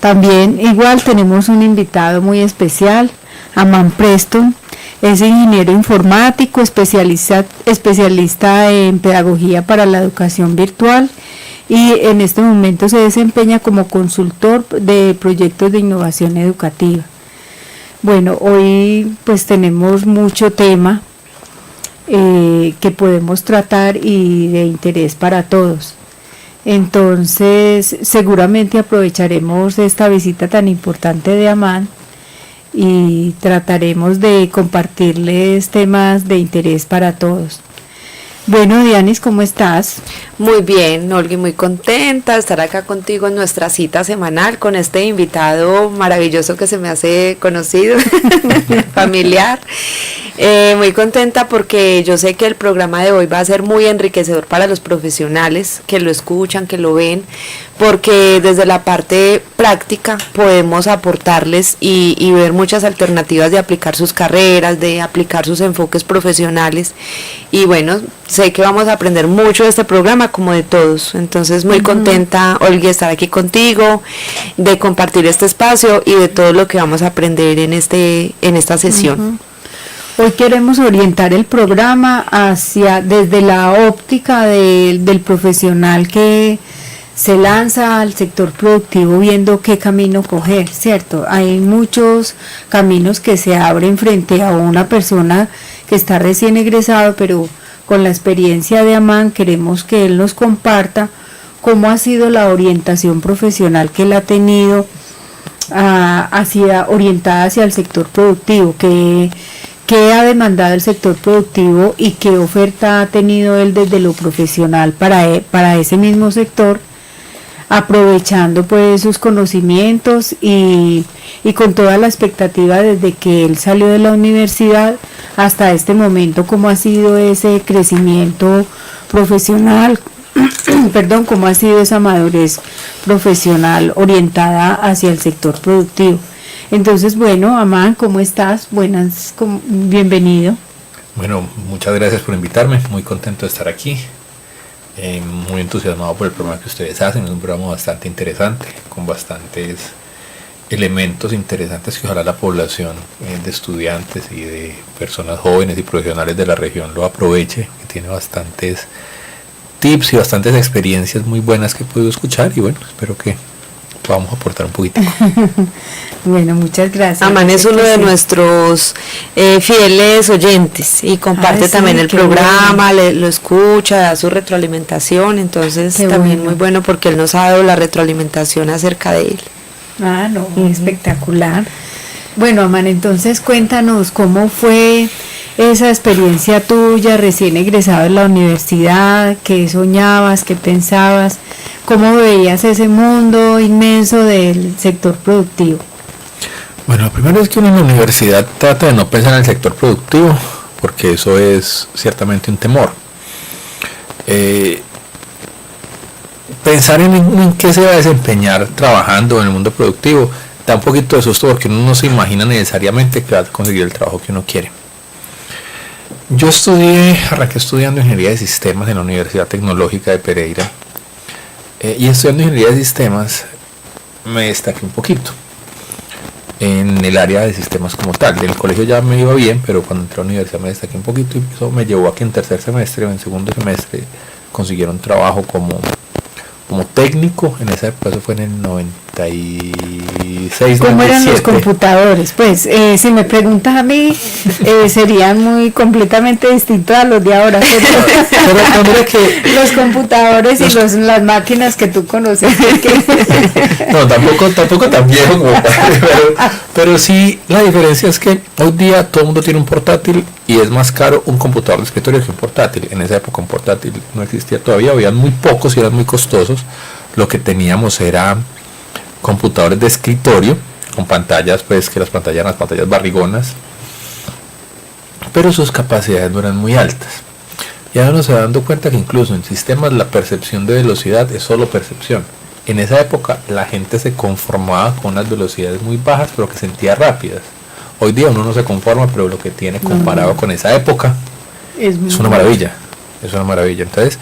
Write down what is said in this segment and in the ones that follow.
También igual tenemos un invitado muy especial, Amán Preston. Es ingeniero informático, especialista en pedagogía para la educación virtual y en este momento se desempeña como consultor de proyectos de innovación educativa. Bueno, hoy pues tenemos mucho tema que podemos tratar y de interés para todos. Entonces, seguramente aprovecharemos esta visita tan importante de Amán y trataremos de compartirles temas de interés para todos. Bueno, Dianis, ¿cómo estás? Muy bien, Olgui, muy contenta de estar acá contigo en nuestra cita semanal con este invitado maravilloso que se me hace conocido, familiar. Muy contenta porque yo sé que el programa de hoy va a ser muy enriquecedor para los profesionales que lo escuchan, que lo ven, porque desde la parte práctica podemos aportarles y ver muchas alternativas de aplicar sus carreras, de aplicar sus enfoques profesionales. Y bueno, sé que vamos a aprender mucho de este programa como de todos. Entonces muy contenta, Olga, de estar aquí contigo, de compartir este espacio y de todo lo que vamos a aprender en esta sesión. Hoy queremos orientar el programa desde la óptica del profesional que se lanza al sector productivo viendo qué camino coger, ¿cierto? Hay muchos caminos que se abren frente a una persona que está recién egresado, pero con la experiencia de Amán queremos que él nos comparta cómo ha sido la orientación profesional que él ha tenido orientada hacia el sector productivo, qué ha demandado el sector productivo y qué oferta ha tenido él desde lo profesional para ese mismo sector, aprovechando pues sus conocimientos y con toda la expectativa desde que él salió de la universidad hasta este momento, cómo ha sido ese crecimiento profesional, cómo ha sido esa madurez profesional orientada hacia el sector productivo. Entonces, bueno, Amán, ¿cómo estás? Bienvenido. Bueno, muchas gracias por invitarme, muy contento de estar aquí, muy entusiasmado por el programa que ustedes hacen. Es un programa bastante interesante, con bastantes elementos interesantes que ojalá la población de estudiantes y de personas jóvenes y profesionales de la región lo aproveche, que tiene bastantes tips y bastantes experiencias muy buenas que he podido escuchar y bueno, espero que podamos aportar un poquito. Bueno, muchas gracias. Amán es uno de nuestros fieles oyentes y comparte también el programa, lo escucha, da su retroalimentación, entonces también muy bueno porque él nos ha dado la retroalimentación acerca de él. Espectacular. Bueno, Amán, entonces cuéntanos cómo fue esa experiencia tuya recién egresado de la universidad, qué soñabas, qué pensabas, cómo veías ese mundo inmenso del sector productivo. Bueno, lo primero es que uno en la universidad trata de no pensar en el sector productivo, porque eso es ciertamente un temor. Pensar en qué se va a desempeñar trabajando en el mundo productivo da un poquito de susto porque uno no se imagina necesariamente que va a conseguir el trabajo que uno quiere. Yo arranqué estudiando Ingeniería de Sistemas en la Universidad Tecnológica de Pereira, y estudiando Ingeniería de Sistemas me destaqué un poquito en el área de sistemas como tal. Del colegio ya me iba bien, pero cuando entré a la universidad me destaqué un poquito y eso me llevó a que en tercer semestre o en segundo semestre consiguieron trabajo como técnico. En esa época, eso fue en el 96, ¿Cómo 97. eran los computadores? Pues si me preguntas a mí, serían completamente distintos a los de ahora. Pero mira que los computadores y las máquinas que tú conoces. No, tampoco tan viejo como pero sí, la diferencia es que hoy día todo el mundo tiene un portátil y es más caro un computador de escritorio que un portátil. En esa época un portátil no existía todavía, habían muy pocos y eran muy costosos. Lo que teníamos era computadores de escritorio con pantallas, pues que las pantallas eran las pantallas barrigonas, pero sus capacidades no eran muy altas. Y ahora nos se va dando cuenta que incluso en sistemas la percepción de velocidad es solo percepción. En esa época la gente se conformaba con unas velocidades muy bajas pero que sentía rápidas. Hoy día uno no se conforma, pero lo que tiene comparado con esa época es una maravilla. Es una maravilla. Entonces,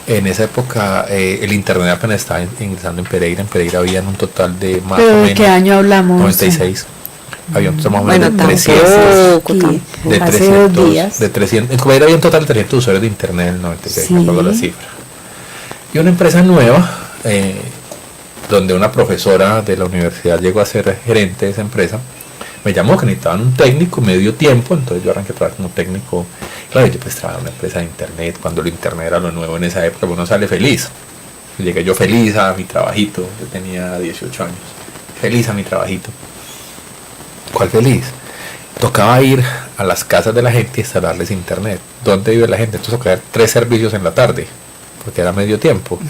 En esa época el internet apenas estaba ingresando en Pereira. En Pereira había un total de más ¿Pero o de menos qué año hablamos? 96. Había un total más o Bueno, menos de 300. De hace 300, 2 días. de 300. En Pereira había un total de 300 usuarios de internet en el 96, Sí. me acuerdo la cifra. Y una empresa nueva, donde una profesora de la universidad llegó a ser gerente de esa empresa, me llamó que necesitaban un técnico medio tiempo, entonces yo arranqué a trabajar como técnico. Claro, yo pues trabajaba en una empresa de internet, cuando el internet era lo nuevo en esa época, uno sale feliz. Llegué yo feliz a mi trabajito, yo tenía 18 años, feliz a mi trabajito. ¿Cuál feliz? Tocaba ir a las casas de la gente y instalarles internet. ¿Dónde vive la gente? Entonces tocaba 3 servicios en la tarde, porque era medio tiempo.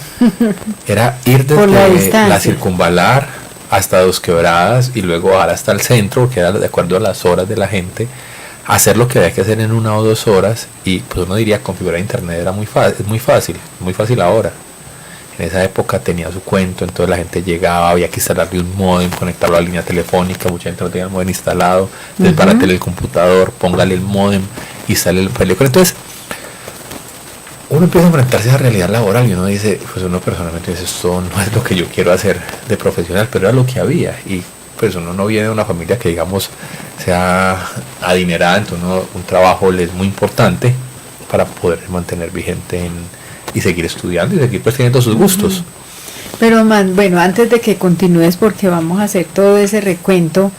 Era ir Por la desde distancia. la Circunvalar hasta Dos Quebradas y luego bajar hasta el centro, que era de acuerdo a las horas de la gente, hacer lo que había que hacer en 1 o 2 horas, y pues uno diría configurar internet era muy fácil ahora. En esa época tenía su cuento, entonces la gente llegaba, había que instalarle un módem, conectarlo a la línea telefónica, mucha gente no tenía el módem instalado, desbarátele el computador, póngale el módem, instale el película. Entonces uno empieza a enfrentarse a esa realidad laboral y uno dice, pues uno personalmente dice, esto no es lo que yo quiero hacer de profesional, pero era lo que había. Y pues uno no viene de una familia que digamos sea adinerada, entonces un trabajo le es muy importante para poder mantener vigente y seguir estudiando y seguir pues teniendo sus gustos. Pero bueno, antes de que continúes, porque vamos a hacer todo ese recuento,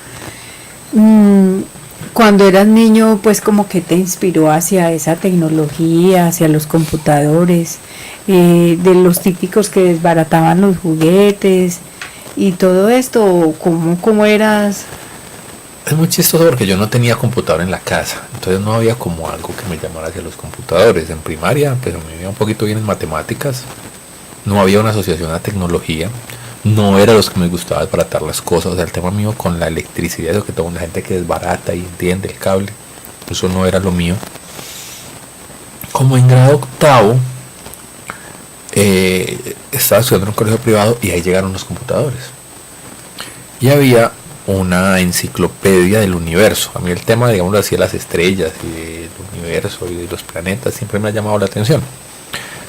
cuando eras niño, pues como que te inspiró hacia esa tecnología, hacia los computadores, de los típicos que desbarataban los juguetes y todo esto, ¿cómo eras? Es muy chistoso porque yo no tenía computador en la casa, entonces no había como algo que me llamara hacia los computadores. En primaria, pues me iba un poquito bien en matemáticas, no había una asociación a tecnología, no era los que me gustaba desbaratar las cosas, o sea, el tema mío con la electricidad, eso que toda la gente que desbarata y entiende el cable, eso no era lo mío. Como en grado 8º, estaba estudiando en un colegio privado y ahí llegaron los computadores. Y había una enciclopedia del universo. A mí el tema, digamos así, de las estrellas y del universo y de los planetas siempre me ha llamado la atención.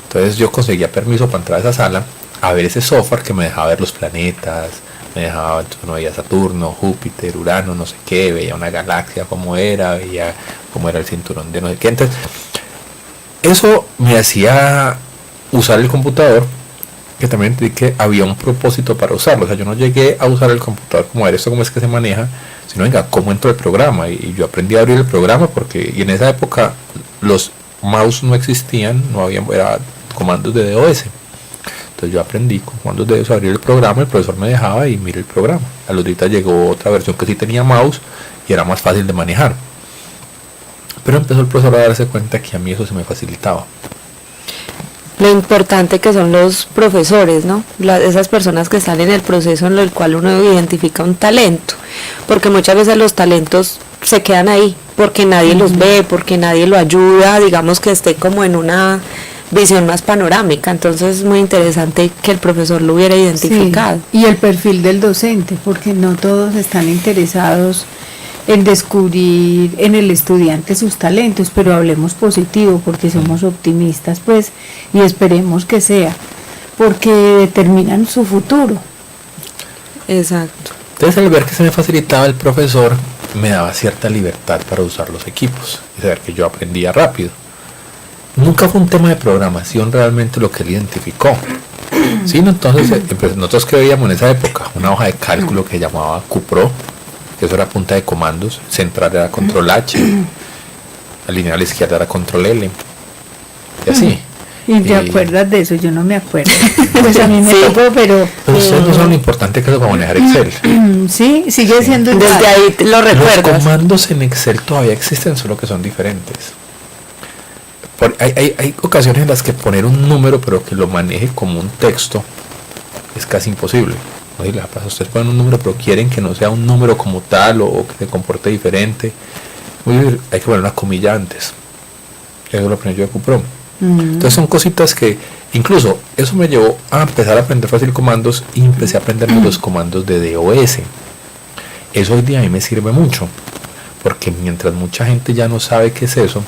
Entonces yo conseguía permiso para entrar a esa sala a ver ese software que me dejaba ver los planetas, entonces uno veía Saturno, Júpiter, Urano, no sé qué, veía una galaxia como era, veía cómo era el cinturón de no sé qué. Entonces eso me hacía usar el computador, que también entendí que había un propósito para usarlo. O sea, yo no llegué a usar el computador como a ver esto, cómo es que se maneja, sino venga, cómo entro el programa. Y yo aprendí a abrir el programa y en esa época los mouse no existían, no había, era comandos de DOS. Entonces yo aprendí con comandos de DOS a abrir el programa, el profesor me dejaba y miré el programa. A los días llegó otra versión que sí tenía mouse y era más fácil de manejar. Pero empezó el profesor a darse cuenta que a mí eso se me facilitaba. Lo importante que son los profesores, ¿no? Esas personas que están en el proceso en el cual uno identifica un talento, porque muchas veces los talentos se quedan ahí, porque nadie los ve, porque nadie lo ayuda, digamos que esté como en una visión más panorámica. Entonces es muy interesante que el profesor lo hubiera identificado. Sí, y el perfil del docente, porque no todos están interesados en descubrir en el estudiante sus talentos, pero hablemos positivo porque somos optimistas, pues, y esperemos que sea, porque determinan su futuro. Exacto. Entonces al ver que se me facilitaba el profesor, me daba cierta libertad para usar los equipos y saber que yo aprendía rápido. Nunca fue un tema de programación realmente lo que él identificó. Sí, entonces nosotros que veíamos en esa época una hoja de cálculo que llamaba QPRO, que eso era punta de comandos, central era control H, la línea a la izquierda era control L, y así. ¿Y te acuerdas de eso? Yo no me acuerdo. Pues a mí me tocó, pero ustedes no saben lo importante que es para manejar Excel. sí, sigue siendo Desde igual. ahí lo recuerdas. Los comandos en Excel todavía existen, solo que son diferentes. Hay ocasiones en las que poner un número pero que lo maneje como un texto es casi imposible. No sé si les pasa, ustedes ponen un número pero quieren que no sea un número como tal o que se comporte diferente. Hay que poner una comilla antes. Eso lo aprendí yo de QPRO. Entonces son cositas que incluso eso me llevó a empezar a aprender fácil comandos y empecé a aprender los comandos de DOS. Eso hoy día a mí me sirve mucho porque mientras mucha gente ya no sabe qué es eso,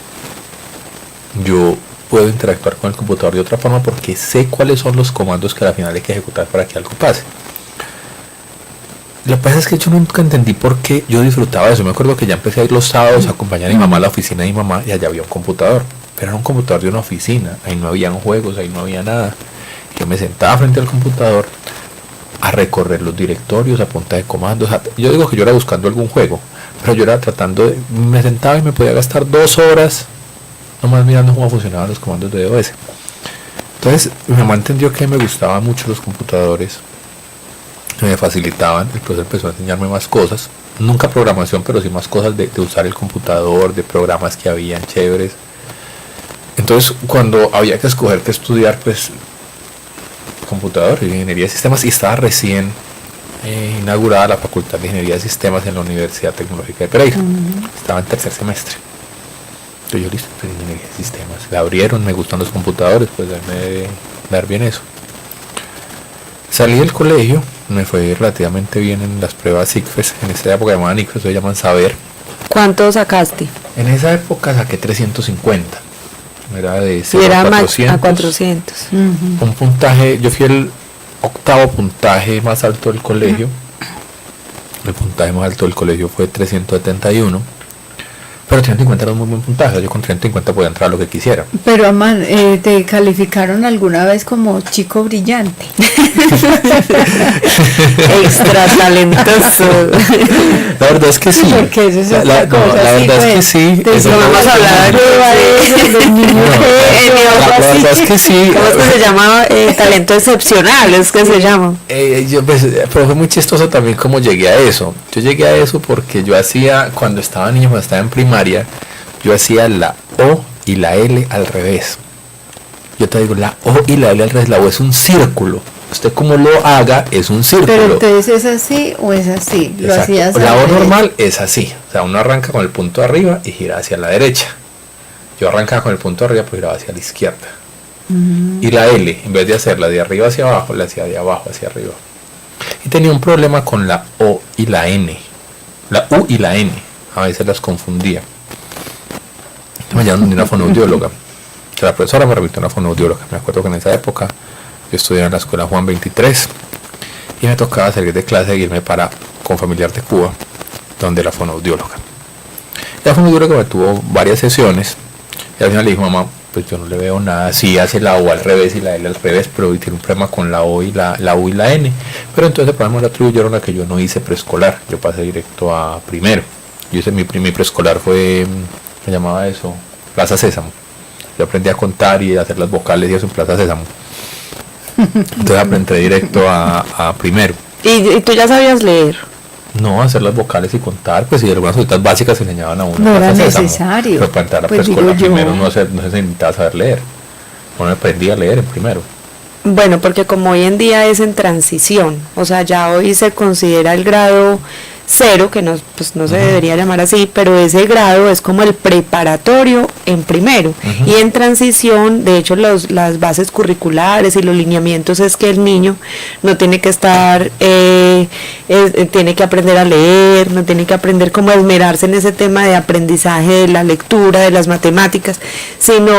yo puedo interactuar con el computador de otra forma porque sé cuáles son los comandos que al final hay que ejecutar para que algo pase. Lo que pasa es que yo nunca entendí por qué yo disfrutaba de eso. Me acuerdo que ya empecé a ir los sábados a acompañar a mi mamá a la oficina de mi mamá y allá había un computador. Pero era un computador de una oficina, ahí no habían juegos, ahí no había nada. Yo me sentaba frente al computador a recorrer los directorios a punta de comandos. Yo digo que yo era buscando algún juego, pero yo era tratando de... Me sentaba y me podía gastar 2 horas nomás mirando cómo funcionaban los comandos de DOS. Entonces mi mamá entendió que me gustaban mucho los computadores, me facilitaban, entonces empezó a enseñarme más cosas, nunca programación, pero sí más cosas de usar el computador, de programas que habían chéveres. Entonces cuando había que escoger qué estudiar, pues computador y ingeniería de sistemas, y estaba recién inaugurada la facultad de ingeniería de sistemas en la Universidad Tecnológica de Pereira. Estaba en 3er semestre. Entonces yo listo, pues ingeniería de sistemas, la abrieron, me gustan los computadores, pues me debe dar bien eso. Salí del colegio, me fue relativamente bien en las pruebas ICFES, en esta época llamaban ICFES, hoy llaman Saber. ¿Cuánto sacaste? En esa época saqué 350. Era de 0 Era a 400. a 400. Un puntaje, yo fui el 8º puntaje más alto del colegio. El puntaje más alto del colegio fue 371. Pero 350 era un muy buen puntaje. Yo con 350 podía entrar a lo que quisiera. Pero Amán, ¿te calificaron alguna vez como chico brillante? Extra talentoso. La verdad es que sí. Porque eso es la verdad es que sí. Eso vamos a hablar de niño. La verdad es que sí. ¿Cómo es que se llama? Talento excepcional, es que se llama. Pero fue muy chistoso también cómo llegué a eso. Yo llegué a eso porque yo hacía, cuando estaba niño, cuando estaba en primaria, yo hacía la O y la L al revés. Yo te digo, la O y la L al revés. La O es un círculo. Usted como lo haga, es un círculo. Pero entonces, ¿es así o es así? Lo hacías la O normal es así. O sea, uno arranca con el punto de arriba y gira hacia la derecha. Yo arrancaba con el punto de arriba, pues giraba hacia la izquierda. Y la L, en vez de hacerla de arriba hacia abajo, la hacía de abajo hacia arriba. Y tenía un problema con la O y la N. La U y la N. A veces las confundía. Me llamaron de una fonoaudióloga. Que la profesora me remitió a una fonoaudióloga. Me acuerdo que en esa época yo estudiaba en la escuela Juan 23 y me tocaba salir de clase e irme para Confamiliar de Cuba, donde la fonoaudióloga. La fonoaudióloga me tuvo varias sesiones y al final le dijo, mamá, pues yo no le veo nada, sí hace la O al revés y la L al revés, pero tiene un problema con la O y la U y la N. Pero entonces el problema lo atribuyeron a que yo no hice preescolar, yo pasé directo a primero. Yo hice mi preescolar fue, ¿me llamaba eso? Plaza Sésamo. Yo aprendí a contar y a hacer las vocales y eso en Plaza Sésamo. Entonces aprendí directo a primero. ¿Y tú ya sabías leer? No, hacer las vocales y contar, pues y algunas cositas básicas se enseñaban a uno. No era Sésamo, necesario. pero para entrar a Pues preescolar digo yo. primero no se necesitaba saber leer. Uno aprendía a leer en primero. Bueno, porque como hoy en día es en transición, o sea, ya hoy se considera el grado 0, que no, pues no se debería llamar así, pero ese grado es como el preparatorio en primero. Y en transición, de hecho, las bases curriculares y los lineamientos es que el niño no tiene que estar, tiene que aprender a leer, no tiene que aprender cómo esmerarse en ese tema de aprendizaje de la lectura, de las matemáticas, sino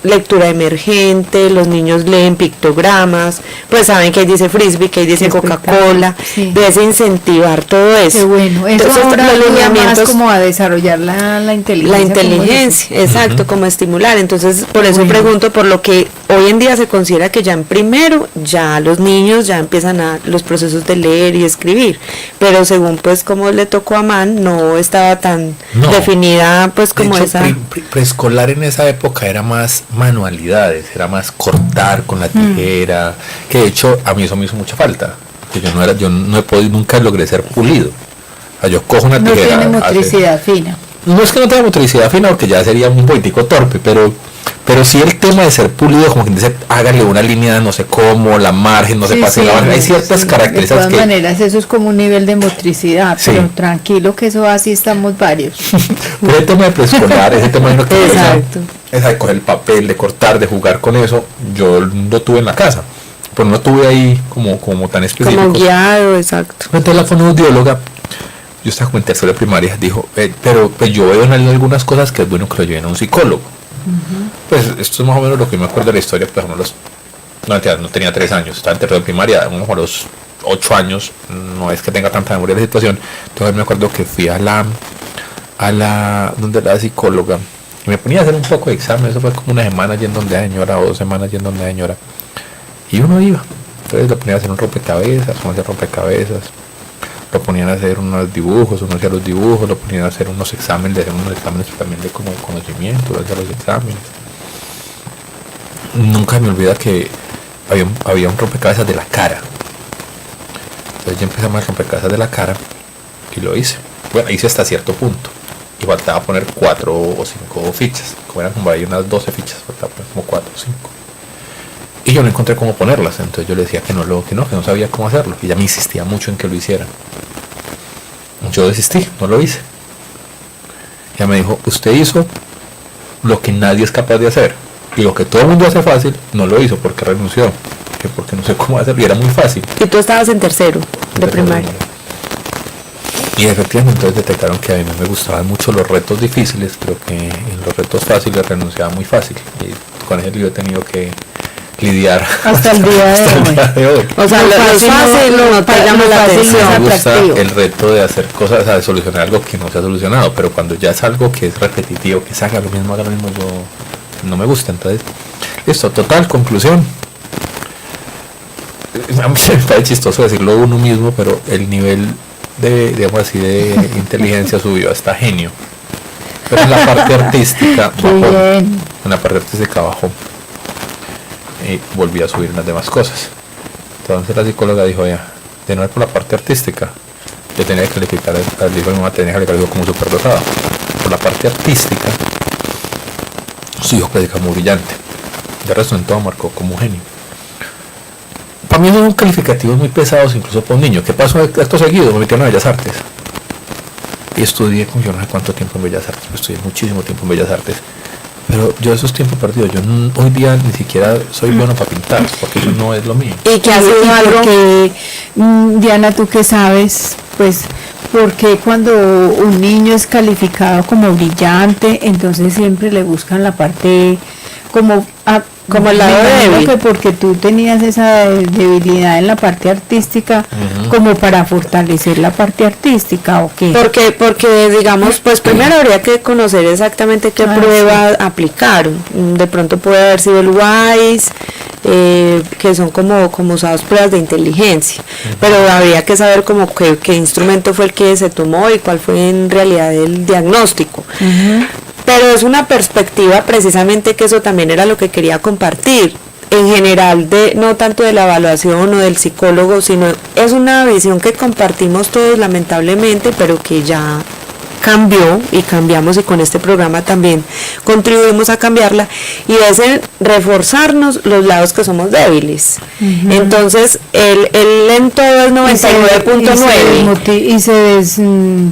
lectura emergente, los niños leen pictogramas, pues saben que ahí dice Frisbee, que ahí dice Coca-Cola, sí. Debe incentivar todo eso. Qué bueno, eso entonces, ahora los ayuda más lineamientos, como a desarrollar la inteligencia. la inteligencia, exacto, como estimular. Entonces, por eso pregunto, por lo que hoy en día se considera que ya en primero, ya los niños ya empiezan a los procesos de leer y escribir, pero según pues como le tocó a Man, no estaba tan definida pues como de hecho, esa... preescolar en esa época era más manualidades, era más cortar con la tijera, que de hecho a mí eso me hizo mucha falta, que yo no he podido, nunca logré ser pulido. O sea, yo cojo una tijera. No tiene motricidad fina. No es que no tenga motricidad fina, porque ya sería un poquitico torpe, pero sí el tema de ser pulido, como quien dice, hágale una línea no sé cómo, la margen, no se pase la margen, hay ciertas características de todas maneras eso es como un nivel de motricidad, pero tranquilo que eso así estamos varios. Pero el tema de preescolar, ese tema de lo que exacto. Es de coger el papel, de cortar, de jugar con eso, yo lo tuve en la casa, pero no tuve ahí como tan específico. Como guiado, exacto. Entonces la fonoaudióloga, yo estaba como en tercero de primaria, dijo, pero pues yo veo en algunas cosas que es bueno que lo lleven a un psicólogo. Pues esto es más o menos lo que me acuerdo de la historia, pues no tenía 3 años, estaba en tercero de primaria, a los 8 años, no es que tenga tanta memoria de la situación. Entonces me acuerdo que fui a la donde la psicóloga y me ponía a hacer un poco de examen. Eso fue como una semana yendo donde la señora o 2 semanas yendo donde la señora, y uno iba. Entonces lo ponían a hacer un rompecabezas, lo ponían a hacer unos dibujos, uno hacía los dibujos, lo ponían a hacer unos exámenes también de como conocimiento, hacía los exámenes. Nunca me olvida que había un rompecabezas de la cara. Entonces yo empecé a hacer rompecabezas de la cara y lo hice. Bueno, hice hasta cierto punto y faltaba poner 4 o 5 fichas, como eran como ahí unas 12 fichas, faltaba poner como 4 o 5. Y yo no encontré cómo ponerlas, entonces yo le decía que no sabía cómo hacerlo, y ella me insistía mucho en que lo hiciera. Yo desistí, no lo hice. Ella me dijo, usted hizo lo que nadie es capaz de hacer, y lo que todo el mundo hace fácil, no lo hizo porque renunció, que porque no sé cómo hacerlo, y era muy fácil. Y tú estabas en tercero de primaria. Y efectivamente entonces detectaron que a mí me gustaban mucho los retos difíciles, pero que en los retos fáciles renunciaba muy fácil, y con eso yo he tenido que lidiar hasta el día de hoy. O sea, lo fácil no te llama la atención. Me gusta el reto de hacer cosas, o sea, de solucionar algo que no se ha solucionado, pero cuando ya es algo que es repetitivo, que se haga lo mismo, yo no me gusta. Entonces, listo, total, conclusión. A mí me parece chistoso decirlo uno mismo, pero el nivel de, digamos así, de inteligencia subió hasta genio. Pero en la parte artística bajó. Y volví a subir las demás cosas. Entonces la psicóloga dijo, ya, de nuevo por la parte artística, yo tenía que calificar al hijo de mi mamá, tenía que calificar como superdotado. Por la parte artística, su hijo predica muy brillante. De resto en todo marcó como un genio. Para mí son calificativos muy pesados, incluso para un niño. ¿Qué pasó acto seguido? Me metieron a Bellas Artes. Y estudié, como yo no sé cuánto tiempo en Bellas Artes, estudié muchísimo tiempo en Bellas Artes. Pero yo esos tiempos perdidos, yo hoy día ni siquiera soy bueno para pintar, porque eso no es lo mío. ¿Y qué ha sido algo? Porque, Diana, tú que sabes, pues, porque cuando un niño es calificado como brillante, entonces siempre le buscan la parte como el lado débil, que porque tú tenías esa debilidad en la parte artística, como para fortalecer la parte artística, ¿o qué? Porque digamos, pues primero habría que conocer exactamente qué prueba aplicaron. De pronto puede haber sido el WISE, que son como usados pruebas de inteligencia, pero habría que saber como qué instrumento fue el que se tomó y cuál fue en realidad el diagnóstico. Pero es una perspectiva precisamente que eso también era lo que quería compartir, en general, no tanto de la evaluación o del psicólogo, sino es una visión que compartimos todos lamentablemente, pero que ya cambió y cambiamos, y con este programa también contribuimos a cambiarla, y es el reforzarnos los lados que somos débiles. Entonces él en todo es 99.9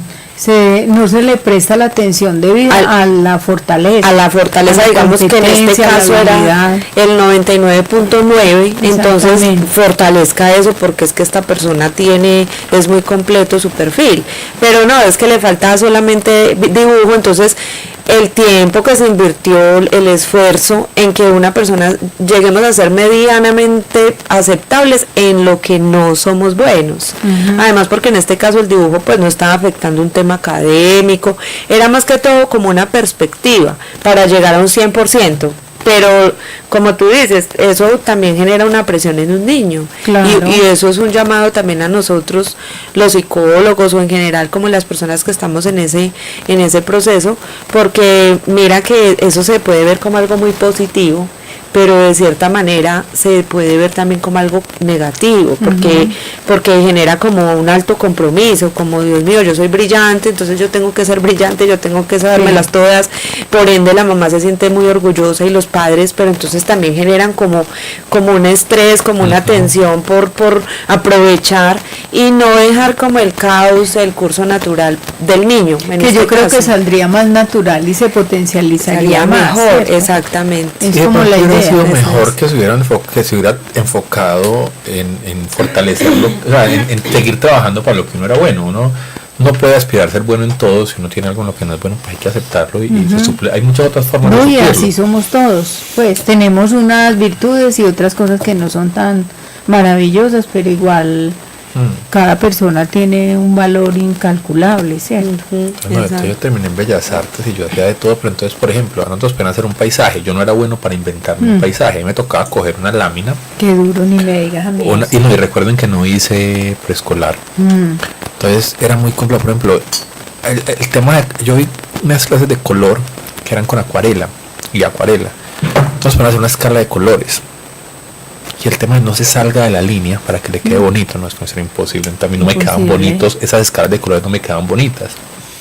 no se le presta la atención debida a la fortaleza. A la fortaleza, digamos que en este caso era el 99.9, entonces fortalezca eso, porque es que esta persona es muy completo su perfil, pero no, es que le falta solamente dibujo. Entonces el tiempo que se invirtió, el esfuerzo en que una persona lleguemos a ser medianamente aceptables en lo que no somos buenos. Además, porque en este caso el dibujo pues no estaba afectando un tema académico, era más que todo como una perspectiva para llegar a un 100%. Pero como tú dices, eso también genera una presión en un niño. Claro. Y eso es un llamado también a nosotros, los psicólogos, o en general como las personas que estamos en ese proceso, porque mira que eso se puede ver como algo muy positivo, pero de cierta manera se puede ver también como algo negativo, porque genera como un alto compromiso, como Dios mío, yo soy brillante, entonces yo tengo que ser brillante, yo tengo que sabérmelas todas, por ende la mamá se siente muy orgullosa y los padres, pero entonces también generan como un estrés, como una tensión por aprovechar y no dejar como el caos, el curso natural del niño. Que yo creo que saldría más natural y se potencializaría mejor, más, exactamente. Es como la idea. Hubiera sido mejor que se hubiera enfocado en fortalecerlo, o sea, en seguir trabajando para lo que uno era bueno. Uno no puede aspirar a ser bueno en todo. Si uno tiene algo en lo que no es bueno, pues hay que aceptarlo y se suple. Hay muchas otras formas de No, y suplirlo. así somos todos. Pues tenemos unas virtudes y otras cosas que no son tan maravillosas, pero igual cada persona tiene un valor incalculable, ¿cierto? No, entonces yo terminé en Bellas Artes y yo hacía de todo, pero entonces, por ejemplo, a nosotros podían hacer un paisaje. Yo no era bueno para inventarme un paisaje. Me tocaba coger una lámina. Qué duro, ni me digas a mí. Y recuerden que no hice preescolar. Entonces era muy complejo. Por ejemplo, el tema de, yo vi unas clases de color que eran con acuarela y acuarela. Entonces van a hacer una escala de colores. Y el tema de no se salga de la línea para que le quede bonito, no, esto era imposible. También no me quedaban bonitos, esas escalas de colores no me quedaban bonitas.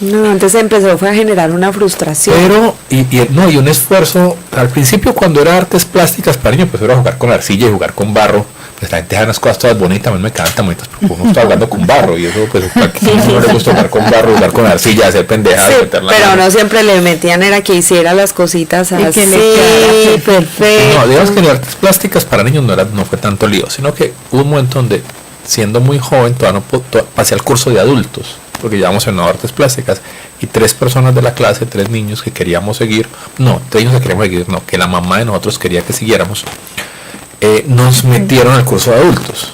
No, antes fue a generar una frustración. Pero, y un esfuerzo, al principio cuando era artes plásticas para niños, pues era jugar con arcilla y jugar con barro. Pues la gente deja unas cosas todas bonitas, a mí me quedaban tan bonitas, porque uno está jugando con barro, y eso pues a quien no le gusta jugar con barro, jugar con arcilla, hacer pendejadas, sí, meter la pero mano. no siempre le metían, era que hiciera las cositas así, que le quedara perfecto. No, digamos que en artes plásticas para niños no fue tanto lío, sino que hubo un momento donde, siendo muy joven, todavía no pasé al curso de adultos, porque llevamos en artes plásticas, y 3 personas de la clase, 3 niños que queríamos seguir, 3 niños que queríamos seguir, que la mamá de nosotros quería que siguiéramos, nos metieron al curso de adultos.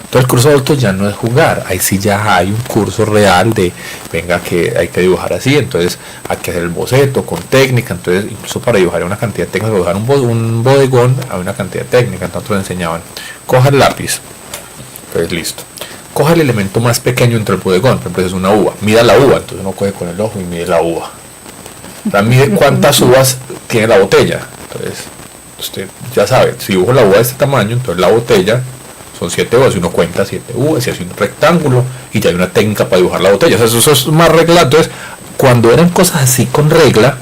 Entonces el curso de adultos ya no es jugar, ahí sí ya hay un curso real de, venga, que hay que dibujar así, entonces hay que hacer el boceto con técnica, entonces incluso para dibujar hay una cantidad de técnicas, dibujar un bodegón hay una cantidad de técnicas, entonces nos enseñaban, coja el lápiz, entonces listo, coja el elemento más pequeño entre el bodegón, por ejemplo es una uva, mida la uva, entonces uno coge con el ojo y mide la uva, o sea, mide cuántas uvas tiene la botella, entonces usted ya sabe, si dibujo la uva de este tamaño, entonces la botella son 7 uvas, y uno cuenta 7 uvas y hace un rectángulo y ya hay una técnica para dibujar la botella, o sea, eso es más regla. Entonces cuando eran cosas así con regla,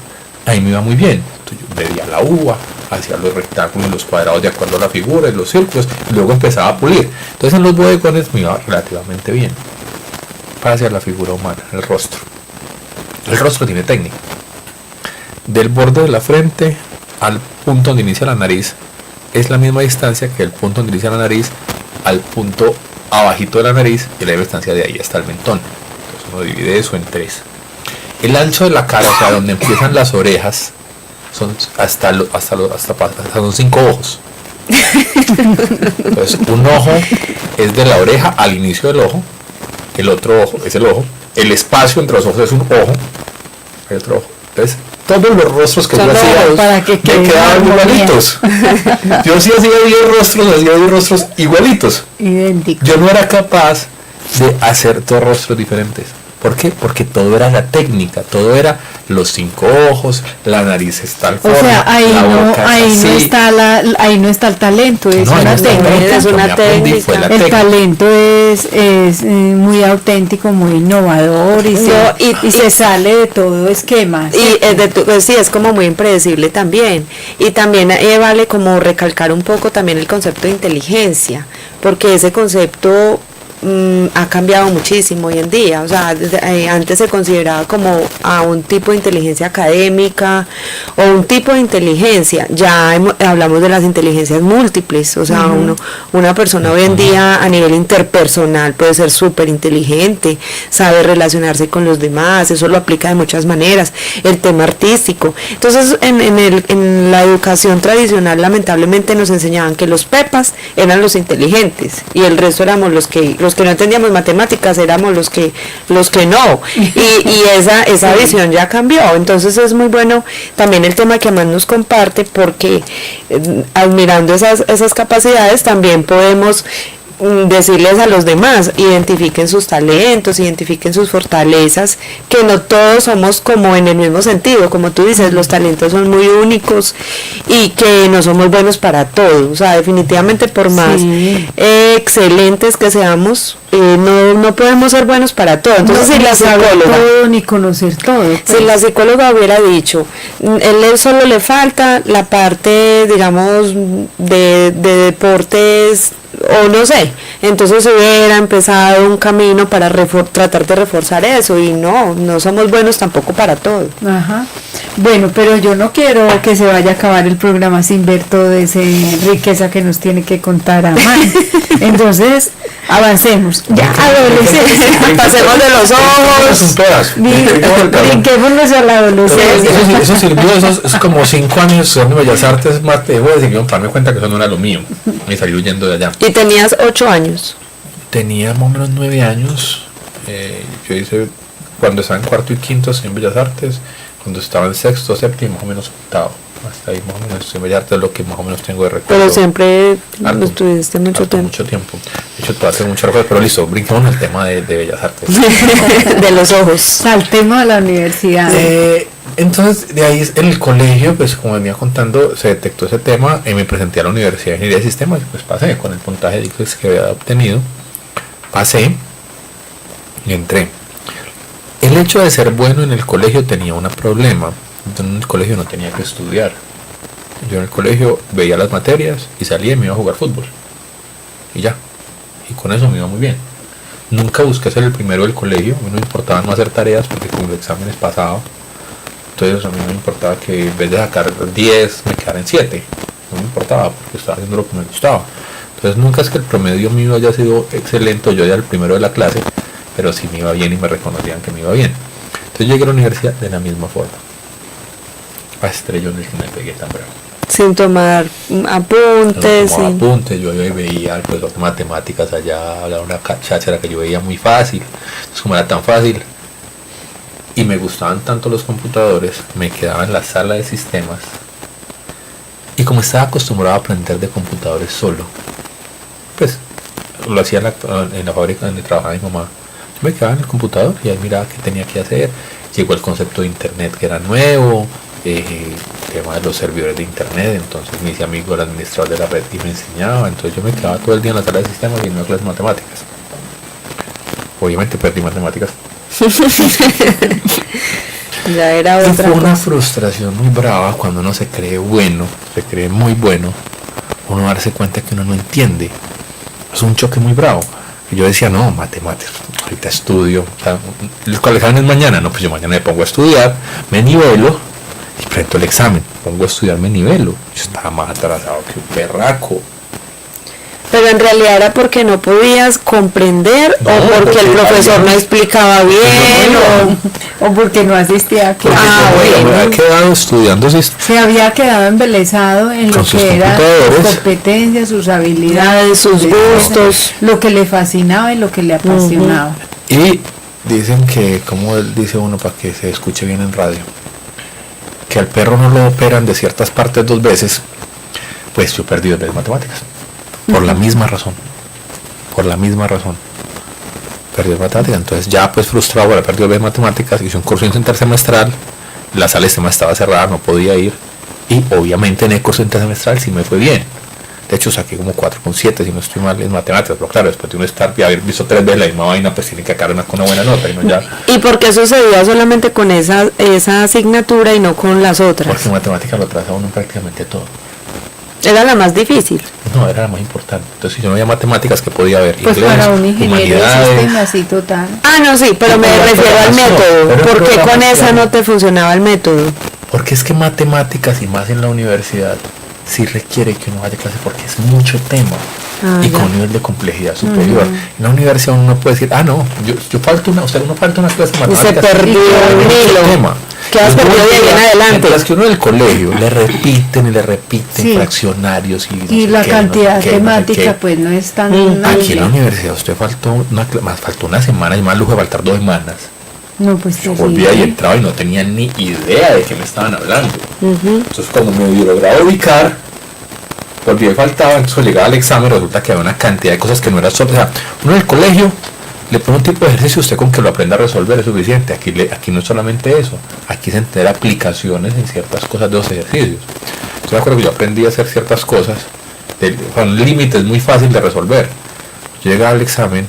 ahí me iba muy bien. Entonces yo medía la uva, hacía los rectángulos y los cuadrados de acuerdo a la figura y los círculos, y luego empezaba a pulir. Entonces en los bodegones me iba relativamente bien para hacer la figura humana, el rostro tiene técnica, del borde de la frente al punto donde inicia la nariz es la misma distancia que el punto donde inicia la nariz al punto abajito de la nariz, y la misma distancia de ahí hasta el mentón. Entonces uno divide eso en 3. El ancho de la cara, o sea, donde empiezan las orejas, son hasta son 5 ojos. Entonces un ojo es de la oreja al inicio del ojo, el otro ojo es el ojo, el espacio entre los ojos es un ojo, el otro ojo. Entonces todos los rostros que yo hacía para que me quedaban igualitos. Yo sí hacía 10 rostros igualitos. Idénticos. Yo no era capaz de hacer 2 rostros diferentes. ¿Por qué? Porque todo era la técnica, todo era los 5 ojos, la nariz está al forma, O sea, ahí la no, boca ahí es no así. está ahí no está el talento, es No, ahí no una está el técnica. talento, Es una me aprendí, técnica. fue la El técnica. talento es muy auténtico, muy innovador y se sale de todo esquema. Y pues sí, es como muy impredecible también. Y también vale como recalcar un poco también el concepto de inteligencia, porque ese concepto ha cambiado muchísimo hoy en día. O sea, antes se consideraba como a un tipo de inteligencia académica o un tipo de inteligencia. Ya hablamos de las inteligencias múltiples. O sea, una persona hoy en día a nivel interpersonal puede ser súper inteligente, sabe relacionarse con los demás, eso lo aplica de muchas maneras. El tema artístico. Entonces, en la educación tradicional, lamentablemente nos enseñaban que los pepas eran los inteligentes y el resto éramos los que no entendíamos matemáticas, éramos los que no, y esa visión ya cambió. Entonces es muy bueno también el tema que más nos comparte, porque admirando esas capacidades también podemos decirles a los demás, identifiquen sus talentos, identifiquen sus fortalezas, que no todos somos como en el mismo sentido, como tú dices, los talentos son muy únicos y que no somos buenos para todo. O sea, definitivamente por más excelentes que seamos, no podemos ser buenos para todo. Entonces, si la psicóloga todo, ni conocer todo, pues. Si la psicóloga hubiera dicho, él solo le falta la parte, digamos, de deportes o no sé, entonces hubiera empezado un camino para tratar de reforzar eso, y no somos buenos tampoco para todo. Ajá. Bueno, pero yo no quiero que se vaya a acabar el programa sin ver toda esa riqueza que nos tiene que contar Amán. Entonces, avancemos. Ya, adolescencia. Pasemos de los ojos. Brinquémonos a la adolescencia. Eso sirvió, es como 5 años en Bellas Artes, más de decir que para me cuenta que eso no era lo mío. Me salí huyendo de allá. ¿Y tenías 8 años? Tenía más o menos 9 años. Yo hice, cuando estaba en cuarto y quinto en Bellas Artes, cuando estaba en sexto, séptimo, más o menos octavo. Hasta ahí más o menos en Bellas Artes es lo que más o menos tengo de recuerdo. Pero siempre estuviste mucho tiempo. Mucho tiempo. De hecho, tú haces muchas recuerdos, pero listo, brinquemos al tema de Bellas Artes. De los ojos. Saltemos a la universidad. Entonces, de ahí en el colegio, pues como venía contando, se detectó ese tema y me presenté a la Universidad de Ingeniería de Sistemas, pues pasé con el puntaje de ICFES que había obtenido, pasé y entré. El hecho de ser bueno en el colegio tenía un problema. Entonces, en el colegio no tenía que estudiar. Yo en el colegio veía las materias y salía y me iba a jugar fútbol. Y ya. Y con eso me iba muy bien. Nunca busqué ser el primero del colegio. A mí no me importaba no hacer tareas porque con los exámenes pasaba. Entonces a mí no me importaba que en vez de sacar 10 me quedara en 7. No me importaba porque estaba haciendo lo que me gustaba. Entonces nunca es que el promedio mío haya sido excelente, yo era el primero de la clase, pero sí me iba bien y me reconocían que me iba bien. Entonces llegué a la universidad de la misma forma. A estrellones que me pegué tan bravo. Sin tomar apuntes. No tomaba apuntes, yo veía el profesor de matemáticas allá, hablaba una cháchara que yo veía muy fácil. Entonces como era tan fácil y me gustaban tanto los computadores, me quedaba en la sala de sistemas y como estaba acostumbrado a aprender de computadores solo, pues lo hacía en la fábrica donde trabajaba mi mamá. Yo me quedaba en el computador y ahí miraba qué tenía que hacer. Llegó el concepto de internet que era nuevo, tema de los servidores de internet, entonces me hice amigo del administrador de la red y me enseñaba. Entonces yo me quedaba todo el día en la sala de sistemas y no clases de matemáticas. Obviamente perdí matemáticas. Ya era otra. Y fue una frustración muy brava cuando uno se cree bueno, se cree muy bueno, uno darse cuenta que uno no entiende. Es un choque muy bravo. Y yo decía, no, matemáticas, ahorita estudio, o sea, ¿cuál examen es mañana? No, pues yo mañana me pongo a estudiar, me nivelo y presento el examen, pongo a estudiar, me nivelo. Yo estaba más atrasado que un berraco. Pero en realidad era porque no podías comprender, No, o porque el profesor no explicaba bien, o porque no asistía a Porque clase. me había quedado estudiando Se había quedado embelesado en con lo sus que eran computadores. sus competencias, sus habilidades, sus gustos. lo que le fascinaba y lo que le apasionaba. Y dicen que, como dice uno para que se escuche bien en radio, que al perro no lo operan de ciertas partes 2 veces, pues yo perdí 2 veces matemáticas. Por la misma razón. Perdí matemáticas. Entonces ya pues frustrado por haber perdido 2 veces matemáticas, hice un curso intersemestral, la sala de sistema estaba cerrada, no podía ir. Y obviamente en el curso intersemestral sí me fue bien. De hecho saqué como 4,7 si no estoy mal en matemáticas, pero claro, después de uno estar y haber visto 3 veces la misma vaina, pues tiene que sacar con una buena nota. Y, no ya, ¿Y por qué sucedía solamente con esa asignatura y no con las otras? porque matemáticas lo atrasa uno prácticamente todo. Era la más difícil. No, era la más importante. Entonces si yo no había matemáticas, ¿qué podía haber? Pues Inglés, para un ingeniero de humanidades. sistemas, sí, total. Ah, no, sí, pero me Pero refiero al programación, método. pero ¿Por qué con programación. esa no te funcionaba el método? Porque es que matemáticas y más en la universidad sí requiere que uno vaya a clase porque es mucho tema y con un nivel de complejidad superior. En la universidad uno no puede decir, no, yo falto una clase de Y se matemáticas. perdió y el mucho hilo. tema. Quedas Entonces, perdido de ahí en adelante. Mientras que uno del colegio le repiten y le repiten Sí. fraccionarios y, no Y sé la qué, cantidad no sé qué, temática no sé qué. pues no es tan Aquí en la amplia. universidad usted faltó una semana y más lujo de faltar 2 semanas. No, pues Yo terrible. volvía y entraba y no tenía ni idea de qué me estaban hablando. Entonces cuando me lograba ubicar, volvía y faltaba, entonces llegaba al examen, resulta que había una cantidad de cosas que no era solo, o sea, uno en el colegio le pone un tipo de ejercicio, usted con que lo aprenda a resolver es suficiente. Aquí no es solamente eso, aquí es entender aplicaciones en ciertas cosas de los ejercicios. Yo me acuerdo que yo aprendí a hacer ciertas cosas, con límites muy fácil de resolver. Yo llegaba al examen,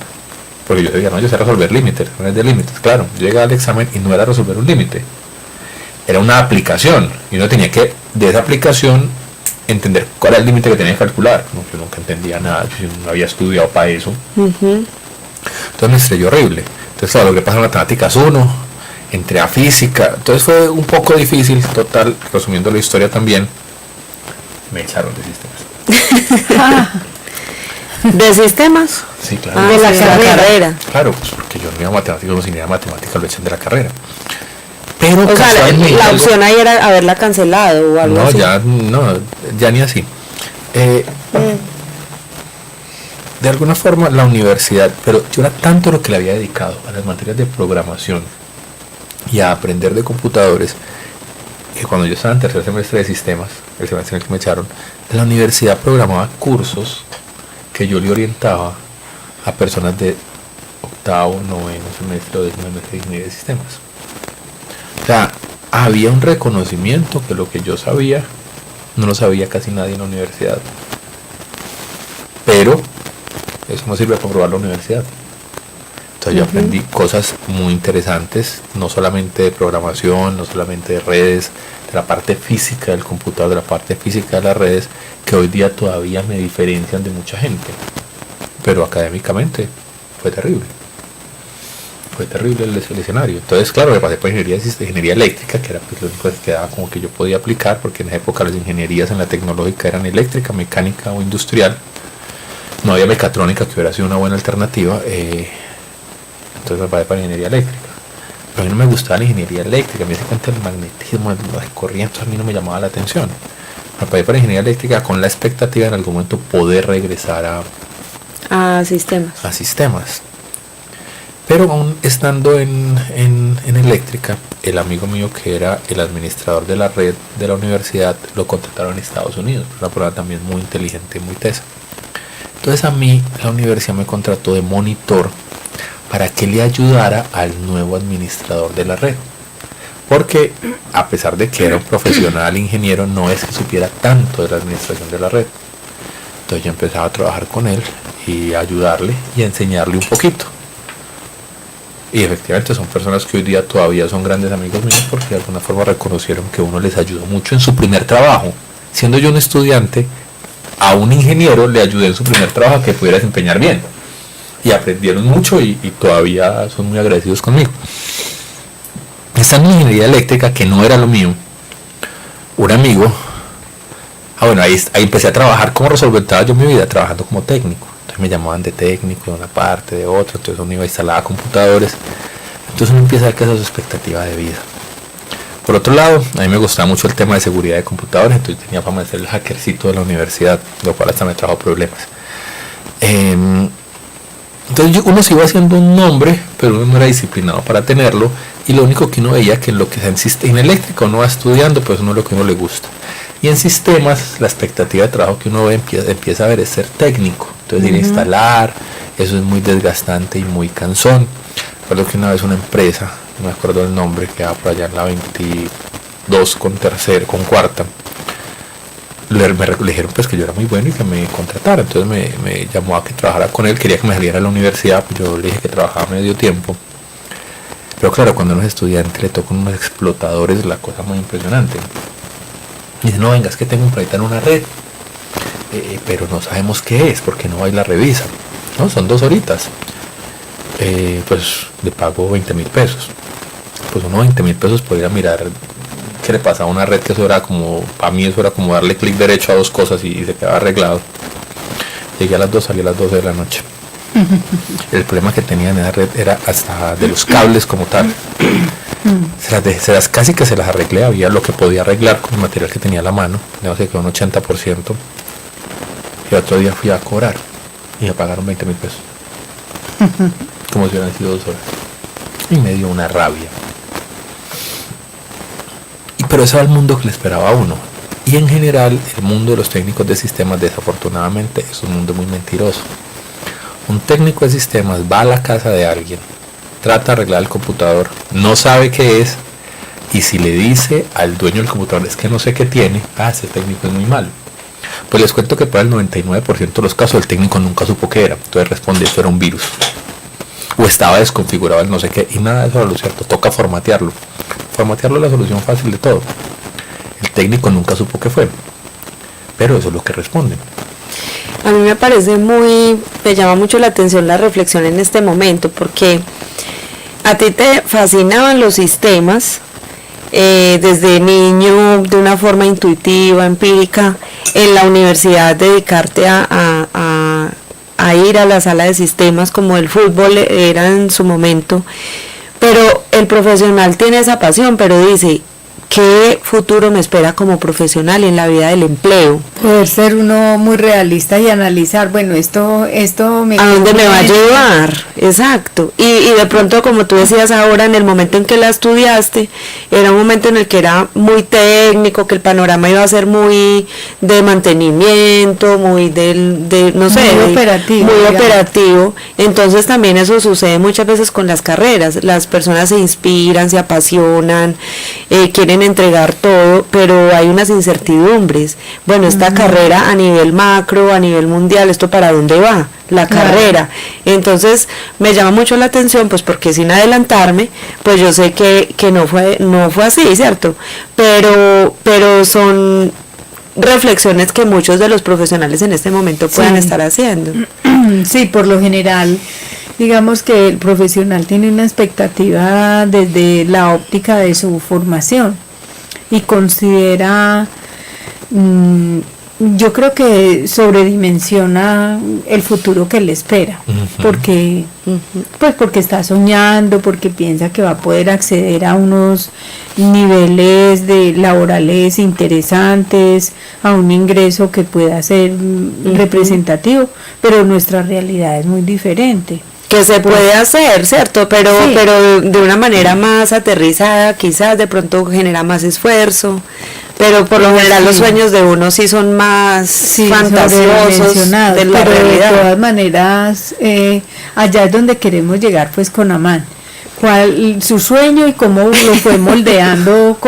porque yo decía, no, yo sé resolver límites, no es de límites, claro. Yo llegaba al examen y no era resolver un límite, era una aplicación, y uno tenía que, de esa aplicación, entender cuál era el límite que tenía que calcular. No, yo nunca entendía nada, yo no había estudiado para eso. Entonces me estrelló horrible. Entonces claro, logré pasar matemáticas 1, entré a física, entonces fue un poco difícil, total, resumiendo la historia también, me echaron de sistemas. ¿De sistemas? Sí, claro. De la carrera. Claro, pues porque yo no iba a matemáticas, no tenía matemáticas, lo echan de la carrera. Pero o sea, la opción ahí era haberla cancelado o algo así. Ya ni así. De alguna forma la universidad, pero yo era tanto lo que le había dedicado a las materias de programación y a aprender de computadores, que cuando yo estaba en tercer semestre de sistemas, el semestre en el que me echaron, la universidad programaba cursos que yo le orientaba a personas de octavo, noveno semestre o décimo semestre de ingeniería de sistemas. O sea, había un reconocimiento que lo que yo sabía no lo sabía casi nadie en la universidad, pero eso no sirve para probar la universidad. Entonces yo aprendí cosas muy interesantes, no solamente de programación, no solamente de redes, de la parte física del computador, de la parte física de las redes, que hoy día todavía me diferencian de mucha gente. Pero académicamente fue terrible. Fue terrible el escenario. Entonces, claro, me pasé por ingeniería eléctrica, que era pues lo único que quedaba como que yo podía aplicar, porque en esa época las ingenierías en la tecnológica eran eléctrica, mecánica o industrial. No había mecatrónica, que hubiera sido una buena alternativa. Entonces me pasé para ingeniería eléctrica. Pero a mí no me gustaba la ingeniería eléctrica, me hice cuenta del magnetismo, las corrientes, a mí no me llamaba la atención. Me pasé para ingeniería eléctrica con la expectativa en algún momento poder regresar a sistemas. Pero aún estando en eléctrica, el amigo mío que era el administrador de la red de la universidad lo contrataron en Estados Unidos, una persona también muy inteligente, muy tesa. Entonces a mí la universidad me contrató de monitor para que le ayudara al nuevo administrador de la red. Porque a pesar de que era un profesional ingeniero, no es que supiera tanto de la administración de la red. Entonces yo empezaba a trabajar con él y a ayudarle y a enseñarle un poquito. Y efectivamente son personas que hoy día todavía son grandes amigos míos porque de alguna forma reconocieron que uno les ayudó mucho en su primer trabajo. Siendo yo un estudiante, a un ingeniero le ayudé en su primer trabajo a que pudiera desempeñar bien. Y aprendieron mucho y todavía son muy agradecidos conmigo. Estando en ingeniería eléctrica, que no era lo mío, un amigo, ahí empecé a trabajar como resolventaba yo mi vida, trabajando como técnico. Entonces me llamaban de técnico, de una parte, de otra, entonces uno iba a instalar computadores. Entonces uno empieza a ver que esa es su expectativa de vida. Por otro lado, a mí me gustaba mucho el tema de seguridad de computadores, entonces tenía fama de ser el hackercito de la universidad, lo cual hasta me trajo problemas. Entonces uno se iba haciendo un nombre, pero uno no era disciplinado para tenerlo, y lo único que uno veía que en lo que en eléctrica uno va estudiando, pues uno es lo que uno le gusta. Y en sistemas, la expectativa de trabajo que uno ve empieza a ver es ser técnico, entonces ir a instalar, eso es muy desgastante y muy cansón. Recuerdo que una vez una empresa, no me acuerdo el nombre, que por allá en la 22 con cuarta, le dijeron pues que yo era muy bueno y que me contratara. Entonces me llamó a que trabajara con él, quería que me saliera a la universidad, pues yo le dije que trabajaba medio tiempo. Pero claro, cuando uno es estudiante le tocan unos explotadores, la cosa muy impresionante. Y dice, no, venga, es que tengo un proyecto en una red, pero no sabemos qué es, porque no va y la revisa. No, son 2 horitas. Pues le pago 20.000 pesos. Pues uno 20.000 pesos podría mirar qué le pasa a una red, que eso era como, para mí eso era como darle clic derecho a 2 cosas y se quedaba arreglado. Llegué a las 2, salí a las 12 de la noche. El problema que tenía en esa red era hasta de los cables como tal. Casi que se las arreglé, había lo que podía arreglar con el material que tenía a la mano, no sé, que un 80%. Y otro día fui a cobrar y me pagaron 20.000 pesos. Como si hubieran sido 2 horas. Y me dio una rabia. Pero ese era el mundo que le esperaba a uno. Y en general, el mundo de los técnicos de sistemas, desafortunadamente, es un mundo muy mentiroso. Un técnico de sistemas va a la casa de alguien, trata de arreglar el computador, no sabe qué es, y si le dice al dueño del computador, es que no sé qué tiene, ese técnico es muy malo. Pues les cuento que para el 99% de los casos el técnico nunca supo qué era, entonces responde, eso era un virus. O estaba desconfigurado el no sé qué, y nada de eso era lo cierto, toca formatearlo. Formatearlo es la solución fácil de todo. El técnico nunca supo qué fue. pero eso es lo que responden. A mí me llama mucho la atención la reflexión en este momento, porque a ti te fascinaban los sistemas desde niño, de una forma intuitiva, empírica, en la universidad dedicarte a ir a la sala de sistemas como el fútbol era en su momento, pero el profesional tiene esa pasión, pero dice, ¿qué futuro me espera como profesional en la vida del empleo? Poder ser uno muy realista y analizar, bueno, esto me... ¿A dónde me va a llevar? Exacto. Y de pronto, como tú decías ahora, en el momento en que la estudiaste, era un momento en el que era muy técnico, que el panorama iba a ser muy de mantenimiento, muy no sé, muy operativo. Muy digamos. operativo. Entonces también eso sucede muchas veces con las carreras. Las personas se inspiran, se apasionan, quieren entregar todo, pero hay unas incertidumbres. Bueno, esta carrera a nivel macro, a nivel mundial, ¿esto para dónde va? La carrera. Entonces me llama mucho la atención, pues porque sin adelantarme, pues yo sé que no fue así, ¿cierto? Pero son reflexiones que muchos de los profesionales en este momento puedan estar haciendo. Sí, por lo general, digamos que el profesional tiene una expectativa desde la óptica de su formación y considera, yo creo que sobredimensiona el futuro que le espera, porque está soñando, porque piensa que va a poder acceder a unos niveles laborales interesantes, a un ingreso que pueda ser representativo, pero nuestra realidad es muy diferente. Que se puede hacer, ¿cierto? Pero de una manera más aterrizada, quizás de pronto genera más esfuerzo, pero por lo general los sueños de uno sí son más fantasiosos de la pero realidad. De todas maneras, allá es donde queremos llegar, pues, con Amán. ¿Cuál su sueño y cómo lo fue moldeando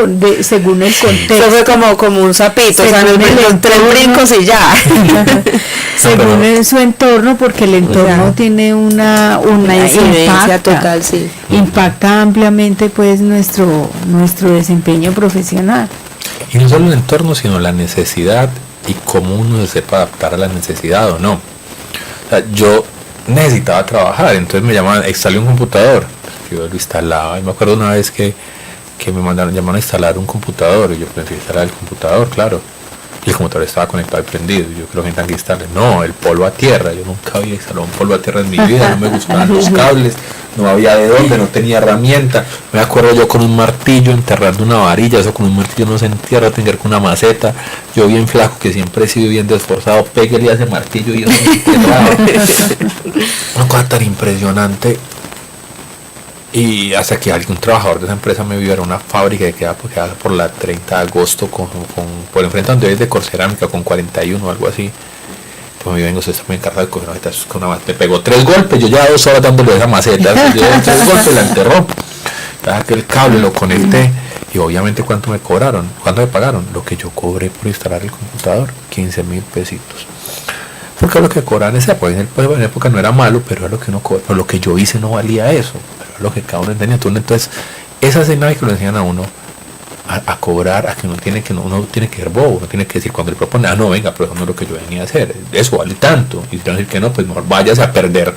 según el contexto? Eso fue como un sapito, o sea, los 3 brincos y ya. Según su entorno, porque el entorno tiene una incidencia total, sí. Impacta ampliamente, pues, nuestro desempeño profesional. Y no solo el entorno, sino la necesidad y cómo uno se sepa adaptar a la necesidad o no. O sea, yo necesitaba trabajar, entonces me llamaban, instalé un computador. Yo lo instalaba, y me acuerdo una vez que me llamaron a instalar un computador, y yo pensé instalar el computador, claro, y el computador estaba conectado y prendido, y yo creo que tenía que instalarle, no, el polvo a tierra, yo nunca había instalado un polvo a tierra en mi vida, no me gustaban los cables, no había de dónde, no tenía herramienta, me acuerdo yo con un martillo enterrando una varilla, eso con un martillo no se entierra, tenía con una maceta, yo bien flaco, que siempre he sido bien esforzado, péguele a ese martillo y eso me enterraba. Una cosa tan impresionante. Y hasta que algún trabajador de esa empresa me vio, era una fábrica que quedaba por la 30 de agosto por enfrente donde es de Corcerámica con 41 o algo así. Pues me vengo, usted está muy encargado de coger una maceta, me pegó 3 golpes, yo ya 2 horas dándole esa maceta, yo 3 golpes la enterró, que el cable lo conecté y obviamente ¿cuánto me cobraron? ¿Cuánto me pagaron? Lo que yo cobré por instalar el computador, 15,000 pesitos. Porque lo que cobraban en esa época no era malo, pero era lo que uno cobraba, pero lo que yo hice no valía eso, pero era lo que cada uno tenía. Entonces, esa escena que lo enseñan a uno a cobrar, a que uno tiene que ser bobo, uno tiene que decir cuando le propone, no, venga, pero eso no es lo que yo venía a hacer, eso vale tanto, y decir que no, pues mejor váyase a perder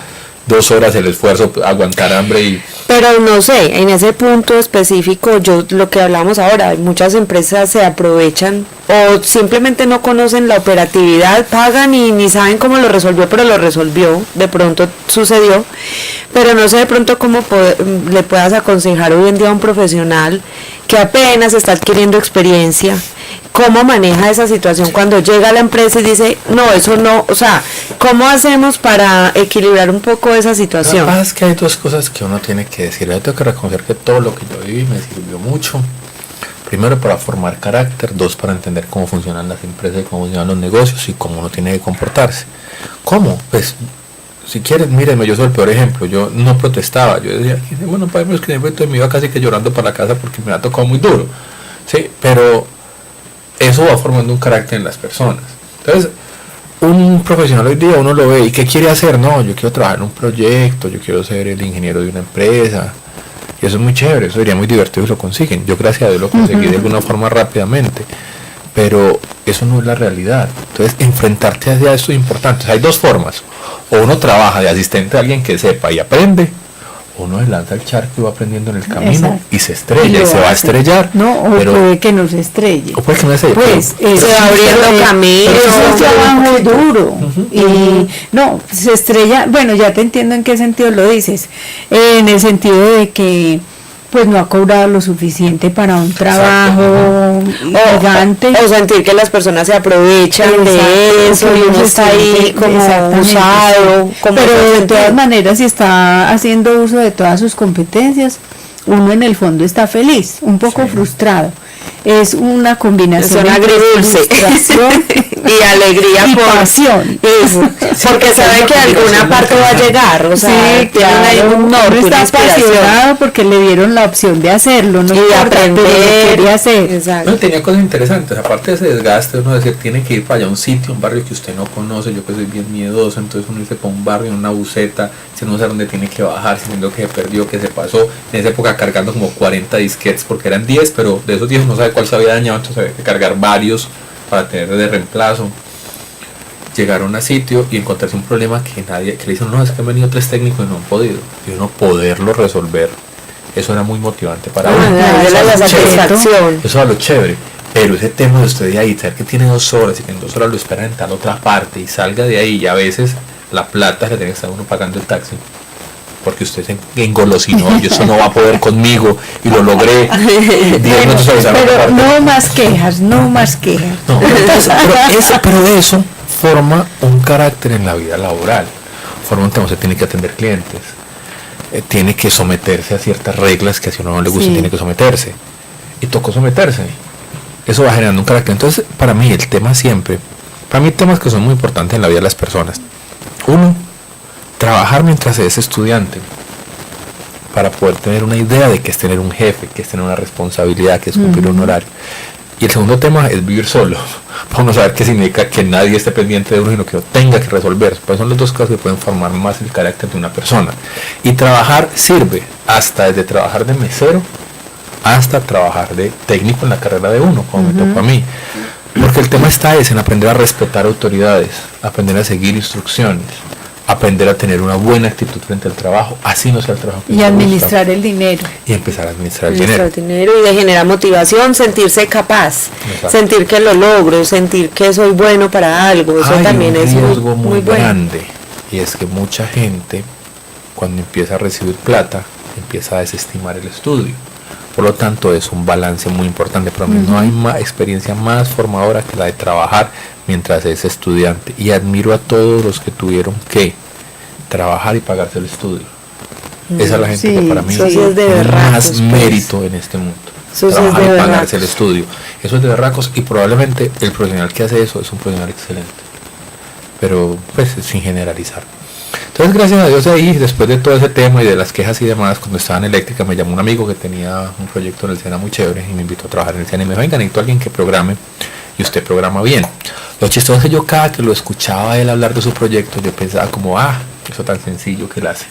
2 horas el esfuerzo, aguantar hambre y... Pero no sé, en ese punto específico, lo que hablamos ahora, muchas empresas se aprovechan o simplemente no conocen la operatividad, pagan y ni saben cómo lo resolvió, pero lo resolvió, de pronto sucedió, pero no sé de pronto cómo le puedas aconsejar hoy en día a un profesional que apenas está adquiriendo experiencia, cómo maneja esa situación cuando llega a la empresa y dice, no, eso no, o sea, ¿cómo hacemos para equilibrar un poco esa situación? Lo que pasa es que hay 2 cosas que uno tiene que decir. Yo tengo que reconocer que todo lo que yo viví me sirvió mucho. Primero, para formar carácter. 2, para entender cómo funcionan las empresas y cómo funcionan los negocios y cómo uno tiene que comportarse. ¿Cómo? Pues, si quieren, mírenme, yo soy el peor ejemplo. Yo no protestaba. Yo decía, bueno, padre, es que me iba casi que llorando para la casa porque me ha tocado muy duro. Sí, pero eso va formando un carácter en las personas. Entonces, un profesional hoy día uno lo ve y ¿qué quiere hacer? No, yo quiero trabajar en un proyecto, yo quiero ser el ingeniero de una empresa, y eso es muy chévere, eso sería muy divertido y lo consiguen. Yo gracias a Dios lo conseguí de alguna forma rápidamente, pero eso no es la realidad. Entonces, enfrentarte hacia esto es importante. O sea, hay dos formas: o uno trabaja de asistente a alguien que sepa y aprende, o uno se lanza al charco y va aprendiendo en el camino. Exacto. Y se estrella y se va a estrellar. No, o puede que no se estrelle. O puede que no se Pues se va abriendo camino. Eso es trabajo duro. Y no, se estrella. Bueno, ya te entiendo en qué sentido lo dices. En el sentido de que pues no ha cobrado lo suficiente para un trabajo gigante. O sentir que las personas se aprovechan de eso y uno está ahí como usado. Pero de todas maneras, si está haciendo uso de todas sus competencias, uno en el fondo está feliz, un poco frustrado. Es una combinación de frustración y alegría y por pasión. Eso, porque sabe que a alguna parte va a llegar, o sea, sí, claro, un norte, uno está una apasionado porque le dieron la opción de hacerlo, no y aprender, lo quería hacer. Exacto. No, tenía cosas interesantes, aparte de ese desgaste, uno decir, tiene que ir para allá a un sitio, un barrio que usted no conoce. Yo que soy bien miedoso, entonces uno dice para un barrio, en una buseta, si no sabe dónde tiene que bajar, sintiendo que se perdió, que se pasó, en esa época cargando como 40 disquetes, porque eran 10, pero de esos 10 no sabe cuál se había dañado, entonces había que cargar varios para tener de reemplazo. Llegaron a sitio y encontrarse un problema que nadie, que le dicen, no, es que han venido 3 técnicos y no han podido, y uno poderlo resolver, eso era muy motivante para uno. La satisfacción. Eso era lo chévere. Pero ese tema de usted de ahí, saber que tiene 2 horas y que en 2 horas lo esperan en tal otra parte y salga de ahí, y a veces la plata le tiene que estar uno pagando el taxi porque usted se engolosinó y eso no va a poder conmigo y lo logré. 10 minutos avisaron. Pero no más quejas, no más quejas. No, pero eso forma un carácter en la vida laboral. Forma un tema, usted tiene que atender clientes, tiene que someterse a ciertas reglas que si a uno no le gusta tiene que someterse. Y tocó someterse. Eso va generando un carácter. Entonces, para mí temas que son muy importantes en la vida de las personas. Uno, trabajar mientras se es estudiante, para poder tener una idea de qué es tener un jefe, qué es tener una responsabilidad, qué es cumplir un horario. Y el segundo tema es vivir solo, para uno saber qué significa que nadie esté pendiente de uno, sino que uno tenga que resolver. Pues son las dos cosas que pueden formar más el carácter de una persona. Y trabajar sirve hasta desde trabajar de mesero hasta trabajar de técnico en la carrera de uno, como me tocó a mí. Porque el tema está en aprender a respetar autoridades, aprender a seguir instrucciones, aprender a tener una buena actitud frente al trabajo, así no sea el trabajo que y administrar el dinero. Y empezar a administrar el dinero. Y de generar motivación, sentirse capaz, sentir que lo logro, sentir que soy bueno para algo. Eso también es un riesgo muy bueno. grande, y es que mucha gente, cuando empieza a recibir plata, empieza a desestimar el estudio. Por lo tanto, es un balance muy importante. Para mí no hay experiencia más formadora que la de trabajar mientras es estudiante. Y admiro a todos los que tuvieron que trabajar y pagarse el estudio. Esa es la gente que para mí tiene más mérito en este mundo. Trabajar y pagarse el estudio. Eso es de berracos, y probablemente el profesional que hace eso es un profesional excelente. Pero pues sin generalizar. Entonces, gracias a Dios, ahí, después de todo ese tema y de las quejas y demás, cuando estaba en eléctrica, me llamó un amigo que tenía un proyecto en el SENA muy chévere y me invitó a trabajar en el SENA y me dijo, venga, necesito a alguien que programe, y usted programa bien. Lo chistoso es que yo cada que lo escuchaba a él hablar de su proyecto, yo pensaba como, eso tan sencillo que él hace.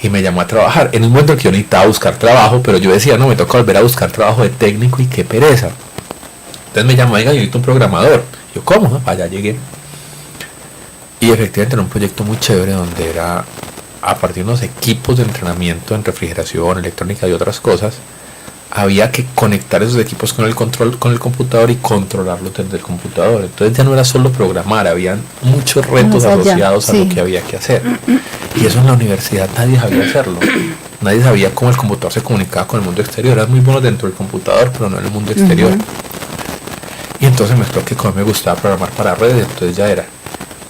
Y me llamó a trabajar. En un momento que yo necesitaba buscar trabajo, pero yo decía, no, me toca volver a buscar trabajo de técnico y qué pereza. Entonces me llamó, venga, yo necesito un programador. Yo, ¿cómo? Allá llegué. Y efectivamente era un proyecto muy chévere donde era a partir de unos equipos de entrenamiento en refrigeración, electrónica y otras cosas. Había que conectar esos equipos con el computador y controlarlo desde el computador. Entonces ya no era solo programar, habían muchos retos asociados a lo que había que hacer. Y eso en la universidad nadie sabía hacerlo. Nadie sabía cómo el computador se comunicaba con el mundo exterior. Era muy bueno dentro del computador, pero no en el mundo exterior. Y entonces me explicó que como me gustaba programar para redes, entonces ya era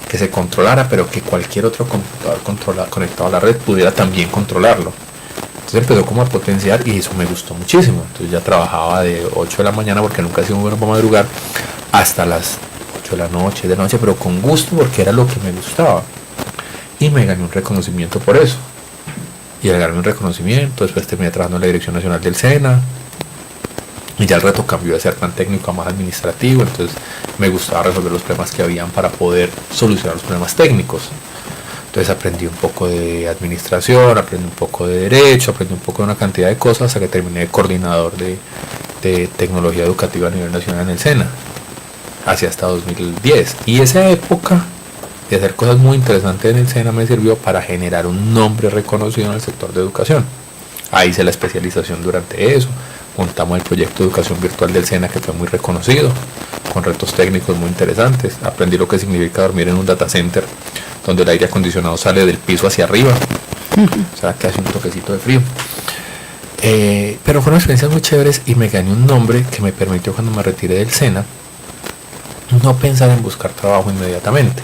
que se controlara, pero que cualquier otro computador conectado a la red pudiera también controlarlo. Entonces empezó como a potenciar y eso me gustó muchísimo. Entonces ya trabajaba de 8 de la mañana, porque nunca he sido muy bueno para madrugar, hasta las 8 de la noche, pero con gusto, porque era lo que me gustaba. Y me gané un reconocimiento por eso. Y al ganarme un reconocimiento, después terminé trabajando en la Dirección Nacional del SENA. Y ya el reto cambió de ser tan técnico a más administrativo. Entonces me gustaba resolver los problemas que habían para poder solucionar los problemas técnicos. Entonces aprendí un poco de administración, aprendí un poco de derecho, aprendí un poco de una cantidad de cosas, hasta que terminé de coordinador de de tecnología educativa a nivel nacional en el SENA, hacia hasta 2010. Y esa época de hacer cosas muy interesantes en el SENA me sirvió para generar un nombre reconocido en el sector de educación. Ahí hice la especialización durante eso, montamos el proyecto de educación virtual del SENA, que fue muy reconocido, con retos técnicos muy interesantes. Aprendí lo que significa dormir en un data center, donde el aire acondicionado sale del piso hacia arriba, o sea que hace un toquecito de frío. Pero fueron experiencias muy chéveres y me gané un nombre que me permitió, cuando me retiré del SENA, no pensar en buscar trabajo inmediatamente,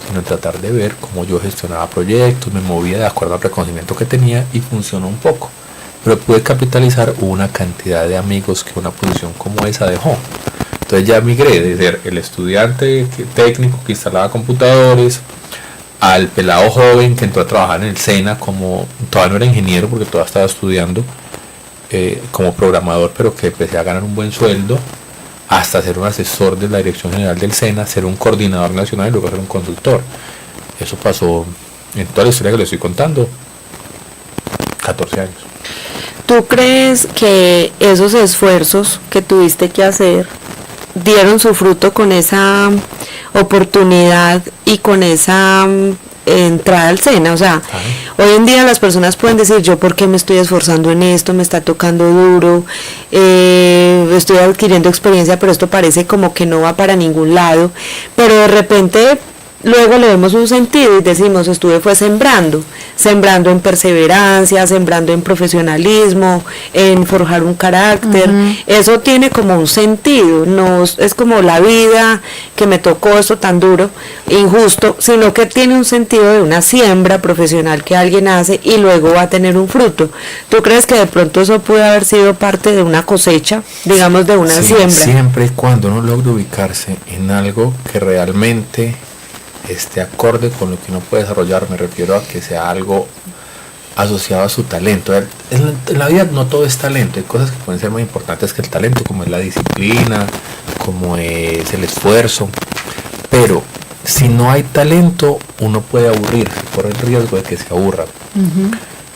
sino en tratar de ver cómo yo gestionaba proyectos, me movía de acuerdo al reconocimiento que tenía, y funcionó un poco. Pero pude capitalizar una cantidad de amigos que una posición como esa dejó. Entonces ya migré de ser el estudiante técnico que instalaba computadores al pelado joven que entró a trabajar en el SENA, como todavía no era ingeniero porque todavía estaba estudiando, como programador, pero que empecé a ganar un buen sueldo, hasta ser un asesor de la dirección general del SENA, ser un coordinador nacional y luego ser un consultor. Eso pasó en toda la historia que le estoy contando, 14 años. ¿Tú crees que esos esfuerzos que tuviste que hacer dieron su fruto con esa oportunidad y con esa entrada al SENA? O sea, hoy en día las personas pueden decir, yo por qué me estoy esforzando en esto, me está tocando duro, estoy adquiriendo experiencia, pero esto parece como que no va para ningún lado, pero de repente luego le vemos un sentido y decimos, fue sembrando en perseverancia, sembrando en profesionalismo, en forjar un carácter. Eso tiene como un sentido, no es como la vida que me tocó esto tan duro, injusto, sino que tiene un sentido de una siembra profesional que alguien hace y luego va a tener un fruto. ¿Tú crees que de pronto eso puede haber sido parte de una cosecha, digamos, de una siembra? Siempre y cuando uno logra ubicarse en algo que realmente esté acorde con lo que uno puede desarrollar, me refiero a que sea algo asociado a su talento. En la vida no todo es talento, hay cosas que pueden ser más importantes que el talento, como es la disciplina, como es el esfuerzo, pero si no hay talento, uno puede aburrirse, por el riesgo de que se aburra.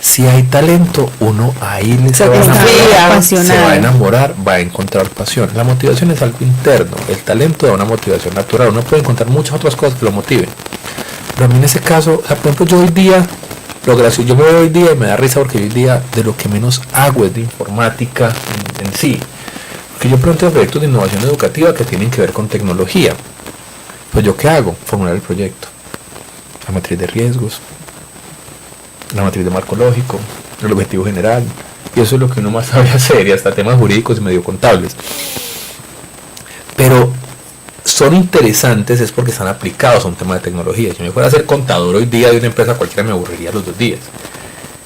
Si hay talento, uno ahí se va a enamorar, va a encontrar pasión. La motivación es algo interno, el talento da una motivación natural. Uno puede encontrar muchas otras cosas que lo motiven, pero a mí en ese caso, o sea, por ejemplo, yo hoy día, lo gracioso, yo me veo hoy día y me da risa porque hoy día de lo que menos hago es de informática en sí, porque yo planteo proyectos de innovación educativa que tienen que ver con tecnología. Pues yo, ¿qué hago? Formular el proyecto, la matriz de riesgos, la matriz de marco lógico, el objetivo general, y eso es lo que uno más sabe hacer, y hasta temas jurídicos y medio contables. Pero son interesantes es porque están aplicados a un tema de tecnología. Si me fuera a ser contador hoy día de una empresa cualquiera, me aburriría los 2 días.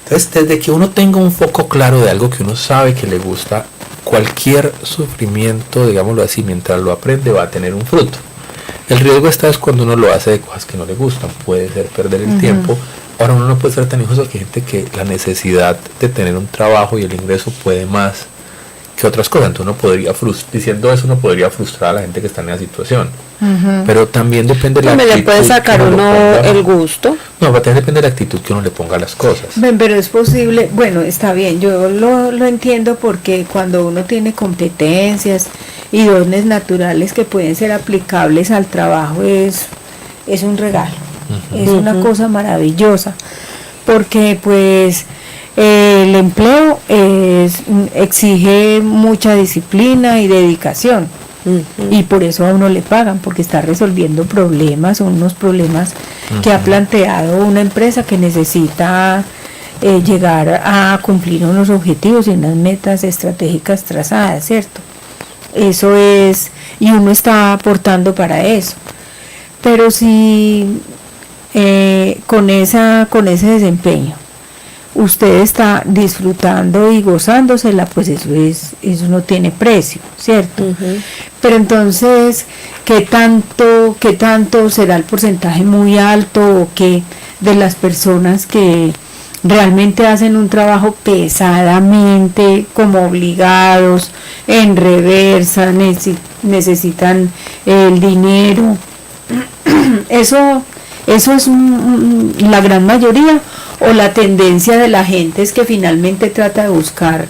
Entonces, desde que uno tenga un foco claro de algo que uno sabe que le gusta, cualquier sufrimiento, digámoslo así, mientras lo aprende, va a tener un fruto. El riesgo está es cuando uno lo hace de cosas que no le gustan, puede ser perder el tiempo. Ahora, uno no puede ser tan injusto, que hay gente que la necesidad de tener un trabajo y el ingreso puede más que otras cosas. Entonces uno podría diciendo eso, uno podría frustrar a la gente que está en esa situación. Pero también depende de la actitud. ¿Le puede sacar uno el gusto? No, también depende de la actitud que uno le ponga a las cosas. Pero es posible, bueno, está bien, yo lo entiendo, porque cuando uno tiene competencias y dones naturales que pueden ser aplicables al trabajo, es un regalo. Es una cosa maravillosa, porque pues el empleo exige mucha disciplina y dedicación, y por eso a uno le pagan, porque está resolviendo problemas, unos problemas que ha planteado una empresa que necesita llegar a cumplir unos objetivos y unas metas estratégicas trazadas, ¿cierto? Eso es, y uno está aportando para eso. Pero si con ese desempeño usted está disfrutando y gozándosela, pues eso no tiene precio, ¿cierto? Pero entonces, ¿qué tanto será el porcentaje muy alto, o qué de las personas que realmente hacen un trabajo pesadamente, como obligados, en reversa, necesitan el dinero? Eso es la gran mayoría, o la tendencia de la gente es que finalmente trata de buscar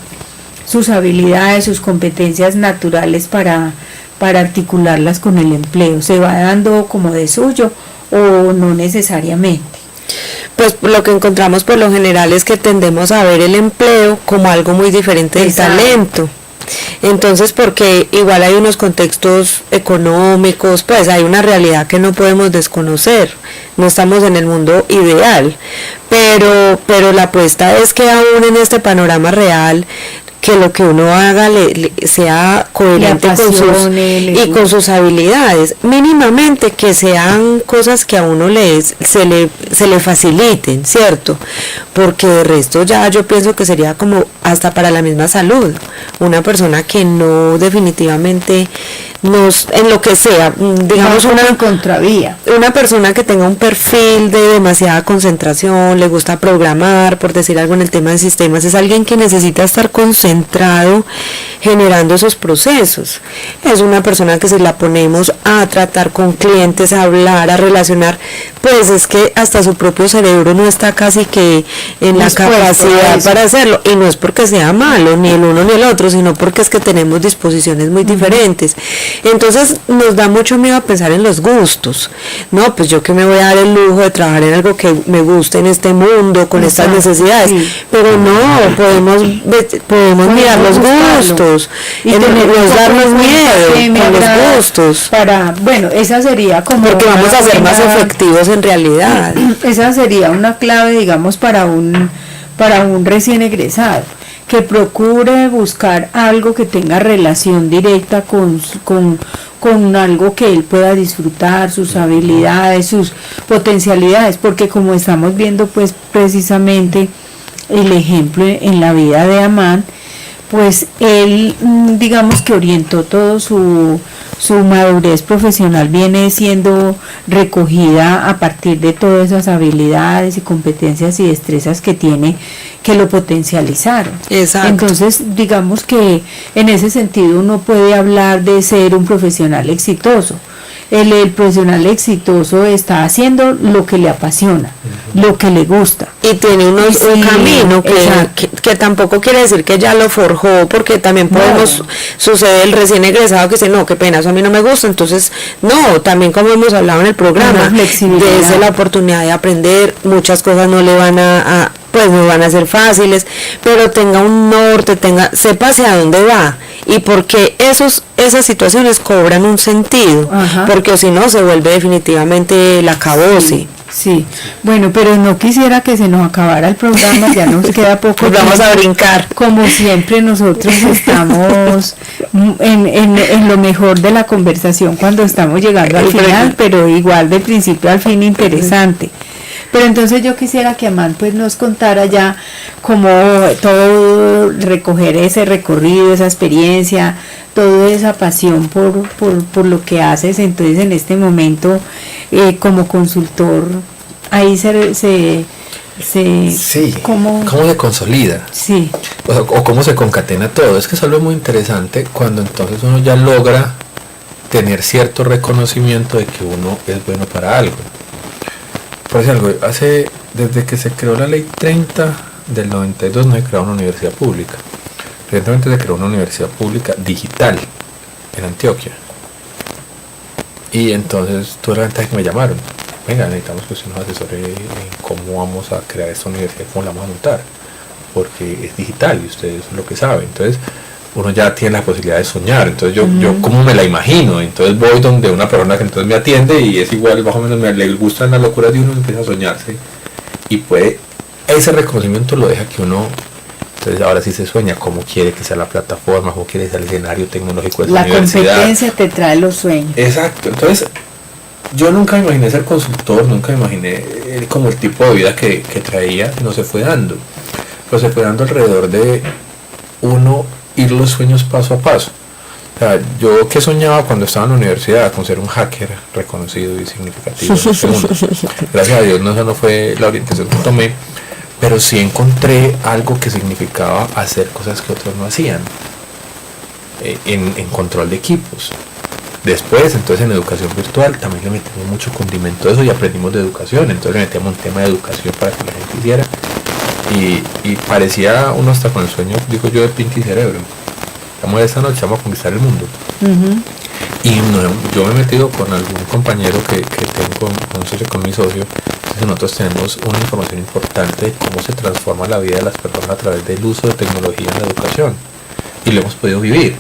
sus habilidades, sus competencias naturales para articularlas con el empleo. ¿Se va dando como de suyo o no necesariamente? Pues lo que encontramos por lo general es que tendemos a ver el empleo como algo muy diferente del talento. Entonces, porque igual hay unos contextos económicos, pues hay una realidad que no podemos desconocer, no estamos en el mundo ideal, pero la apuesta es que aún en este panorama real, que lo que uno haga sea coherente con sus habilidades, mínimamente que sean cosas que a uno se le faciliten, ¿cierto? Porque de resto ya yo pienso que sería como hasta para la misma salud, una persona que no definitivamente en lo que sea, digamos una contravía. Una persona que tenga un perfil de demasiada concentración, le gusta programar, por decir algo en el tema de sistemas, es alguien que necesita estar concentrado generando esos procesos. Es una persona que si la ponemos a tratar con clientes, a hablar, a relacionar, pues es que hasta su propio cerebro no está casi que en la capacidad para hacerlo, y no es porque sea malo, ni el uno ni el otro, sino porque es que tenemos disposiciones muy diferentes. Entonces nos da mucho miedo a pensar en los gustos. No, pues yo que me voy a dar el lujo de trabajar en algo que me guste en este mundo, con estas necesidades, pero no, podemos mirar los gustos, y nos darnos miedo con los gustos. Bueno, esa sería como... Porque vamos a ser más efectivos en realidad. Esa sería una clave, digamos, para un recién egresado, que procure buscar algo que tenga relación directa con algo que él pueda disfrutar, sus habilidades, sus potencialidades, porque como estamos viendo pues precisamente el ejemplo en la vida de Amán, pues él digamos que orientó todo su madurez profesional, viene siendo recogida a partir de todas esas habilidades y competencias y destrezas que tiene, que lo potencializaron. Exacto. Entonces, digamos que en ese sentido uno puede hablar de ser un profesional exitoso. El profesional exitoso está haciendo lo que le apasiona, lo que le gusta. Y tiene un camino que tampoco quiere decir que ya lo forjó, porque también sucede el recién egresado que dice, no, qué pena, eso a mí no me gusta, entonces, no, también como hemos hablado en el programa, desde la oportunidad de aprender, muchas cosas no le van pues no van a ser fáciles, pero tenga un norte, sepa hacia dónde va, y porque esas situaciones cobran un sentido, porque si no se vuelve definitivamente la cabose. Sí, bueno, pero no quisiera que se nos acabara el programa, ya nos queda poco. Vamos a brincar. Como siempre nosotros estamos en lo mejor de la conversación cuando estamos llegando al final, pero igual de principio al fin interesante. Pero entonces yo quisiera que Amán pues nos contara ya cómo todo, recoger ese recorrido, esa experiencia, toda esa pasión por lo que haces. Entonces en este momento como consultor, ahí sí, ¿cómo se consolida? Sí. O cómo se concatena todo. Es que es algo muy interesante cuando entonces uno ya logra tener cierto reconocimiento de que uno es bueno para algo. Por ejemplo, desde que se creó la ley 30 del 92 no se creó una universidad pública. Recientemente se creó una universidad pública digital en Antioquia. Y entonces toda la ventaja que me llamaron, venga, necesitamos que usted nos asesore en cómo vamos a crear esta universidad, cómo la vamos a montar, porque es digital y ustedes es lo que saben. Entonces uno ya tiene la posibilidad de soñar. Entonces yo cómo me la imagino, entonces voy donde una persona que entonces me atiende y es igual, más o menos le gustan las locuras de uno, empieza a soñarse y ese reconocimiento lo deja que uno, entonces ahora sí se sueña cómo quiere que sea la plataforma, cómo quiere que sea el escenario tecnológico de la universidad. La competencia te trae los sueños. Exacto. Entonces yo nunca me imaginé ser consultor, nunca me imaginé como el tipo de vida que traía, no se fue dando, pero se fue dando alrededor de uno ir los sueños paso a paso. O sea, yo que soñaba cuando estaba en la universidad con ser un hacker reconocido y significativo en este mundo. Gracias a Dios esa no fue la orientación que tomé, pero sí encontré algo que significaba hacer cosas que otros no hacían en control de equipos. Después, entonces en educación virtual también le metimos mucho condimento de eso y aprendimos de educación, entonces le metíamos un tema de educación para que la gente hiciera. y parecía uno hasta con el sueño, digo yo, de Pinky Cerebro. Vamos esta noche, vamos a conquistar el mundo. Y yo me he metido con algún compañero que tengo, con mi socio. Entonces nosotros tenemos una información importante de cómo se transforma la vida de las personas a través del uso de tecnología en la educación. Y lo hemos podido vivir.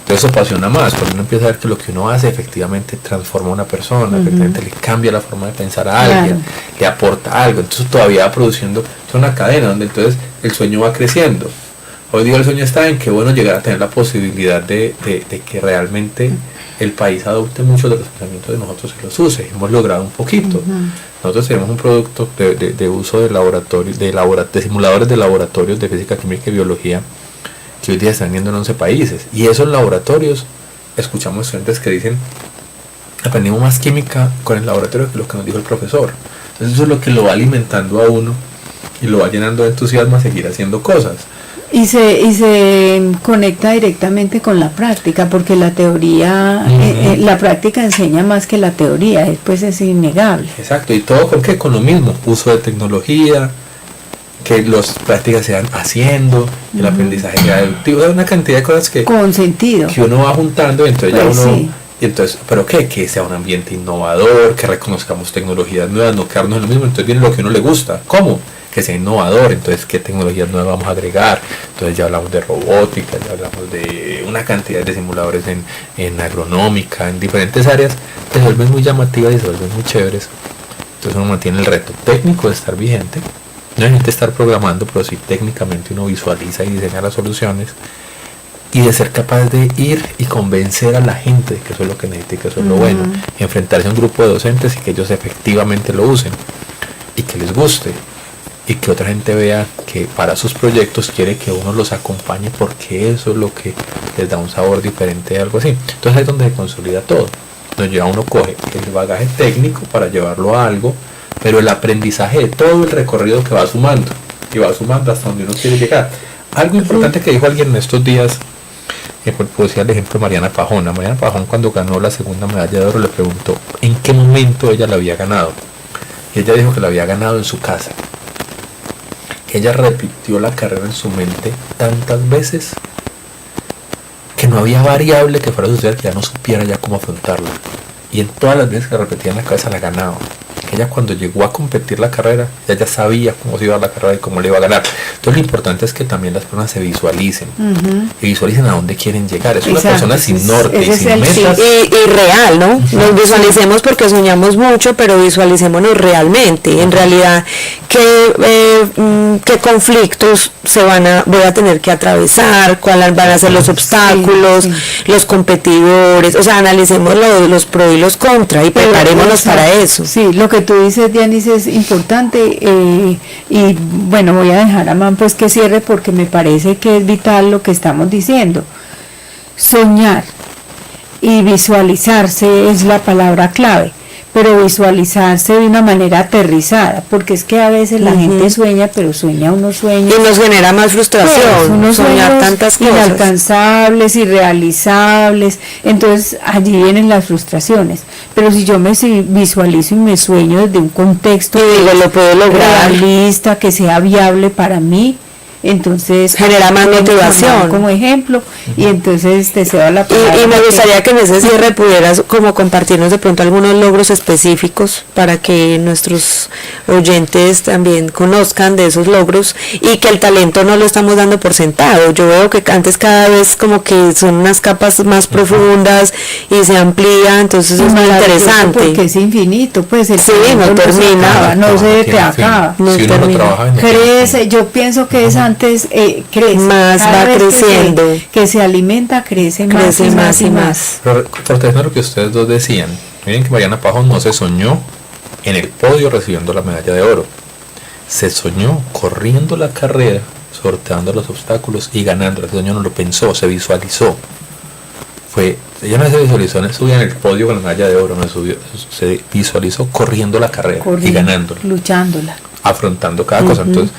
Entonces eso apasiona más, cuando uno empieza a ver que lo que uno hace efectivamente transforma a una persona, efectivamente le cambia la forma de pensar a alguien, le aporta algo. Entonces todavía va produciendo, es una cadena donde entonces el sueño va creciendo. Hoy día el sueño está en que bueno llegar a tener la posibilidad de que realmente el país adopte muchos de los pensamientos de nosotros y los use. Hemos logrado un poquito. Nosotros tenemos un producto de uso de laboratorio, de simuladores de laboratorios de física, química y biología que hoy día están yendo en 11 países. Y esos laboratorios, escuchamos estudiantes que dicen, aprendimos más química con el laboratorio que lo que nos dijo el profesor. Entonces eso es lo que lo va alimentando a uno y lo va llenando de entusiasmo a seguir haciendo cosas. Y se conecta directamente con la práctica, porque la teoría, la práctica enseña más que la teoría, después es innegable. Exacto, y todo con que con lo mismo, uso de tecnología, que las prácticas se van haciendo, el aprendizaje sea deductivo, hay una cantidad de cosas que con sentido que uno va juntando y entonces pues ya uno sí. y entonces, pero que sea un ambiente innovador, que reconozcamos tecnologías nuevas, no quedarnos en lo mismo. Entonces viene lo que a uno le gusta. ¿Cómo? Que sea innovador. Entonces, ¿qué tecnologías nuevas vamos a agregar? Entonces ya hablamos de robótica, ya hablamos de una cantidad de simuladores en agronómica, en diferentes áreas que se vuelven muy llamativas y se vuelven muy chéveres. Entonces uno mantiene el reto técnico de estar vigente, no necesita estar programando, pero sí técnicamente uno visualiza y diseña las soluciones, y de ser capaz de ir y convencer a la gente de que eso es lo que necesita y que eso es lo bueno, enfrentarse a un grupo de docentes y que ellos efectivamente lo usen y que les guste y que otra gente vea que para sus proyectos quiere que uno los acompañe porque eso es lo que les da un sabor diferente, algo así. Entonces ahí es donde se consolida todo, donde ya uno coge el bagaje técnico para llevarlo a algo, pero el aprendizaje de todo el recorrido que va sumando y va sumando hasta donde uno quiere llegar. Algo importante que dijo alguien en estos días, pues decía el ejemplo de Mariana Pajón. Mariana Pajón, cuando ganó la segunda medalla de oro, le preguntó en qué momento ella la había ganado, y ella dijo que la había ganado en su casa, que ella repitió la carrera en su mente tantas veces que no había variable que fuera a suceder que ya no supiera ya cómo afrontarla, y en todas las veces que repetía en la cabeza la ganaba. Que ella cuando llegó a competir la carrera, ella ya sabía cómo se iba a la carrera y cómo le iba a ganar. Entonces lo importante es que también las personas se visualicen, y visualicen a dónde quieren llegar. Es una persona sin norte y sin metas. Y real, ¿no? Nos visualicemos porque soñamos mucho, pero visualicémonos realmente. En realidad, ¿qué conflictos voy a tener que atravesar? ¿Cuáles van a ser los obstáculos? Los competidores. O sea, analicemos los pros y los contras y preparémonos para eso. Sí, lo que tú dices, Dianis, es importante, y bueno, voy a dejar a Man pues que cierre, porque me parece que es vital lo que estamos diciendo. Soñar y visualizarse es la palabra clave, pero visualizarse de una manera aterrizada, porque es que a veces la gente sueña, pero sueña unos sueños y nos genera más frustración, pues, unos soñar tantas cosas inalcanzables, irrealizables. Entonces allí vienen las frustraciones. Pero si yo me visualizo y me sueño desde un contexto lo puedo lograr, realista, que sea viable para mí, entonces genera más motivación como ejemplo, y entonces te cedo la palabra. Y me gustaría que en ese cierre pudieras como compartirnos de pronto algunos logros específicos para que nuestros oyentes también conozcan de esos logros, y que el talento no lo estamos dando por sentado. Yo veo que antes cada vez como que son unas capas más profundas y se amplía, entonces es muy interesante. Porque es infinito, pues el sí, no termina, no se te acaba, no si termina. Crece, yo pienso que es antes crece, más va creciendo, que se alimenta, crece más y más. Pero fortaleciendo lo que ustedes dos decían, miren que Mariana Pajón no se soñó en el podio recibiendo la medalla de oro, se soñó corriendo la carrera, sorteando los obstáculos y ganando. El sueño no lo pensó, se visualizó. Ella no se visualizó en subir en el podio con la medalla de oro, no se visualizó corriendo la carrera y ganándola, luchándola, afrontando cada cosa. Entonces,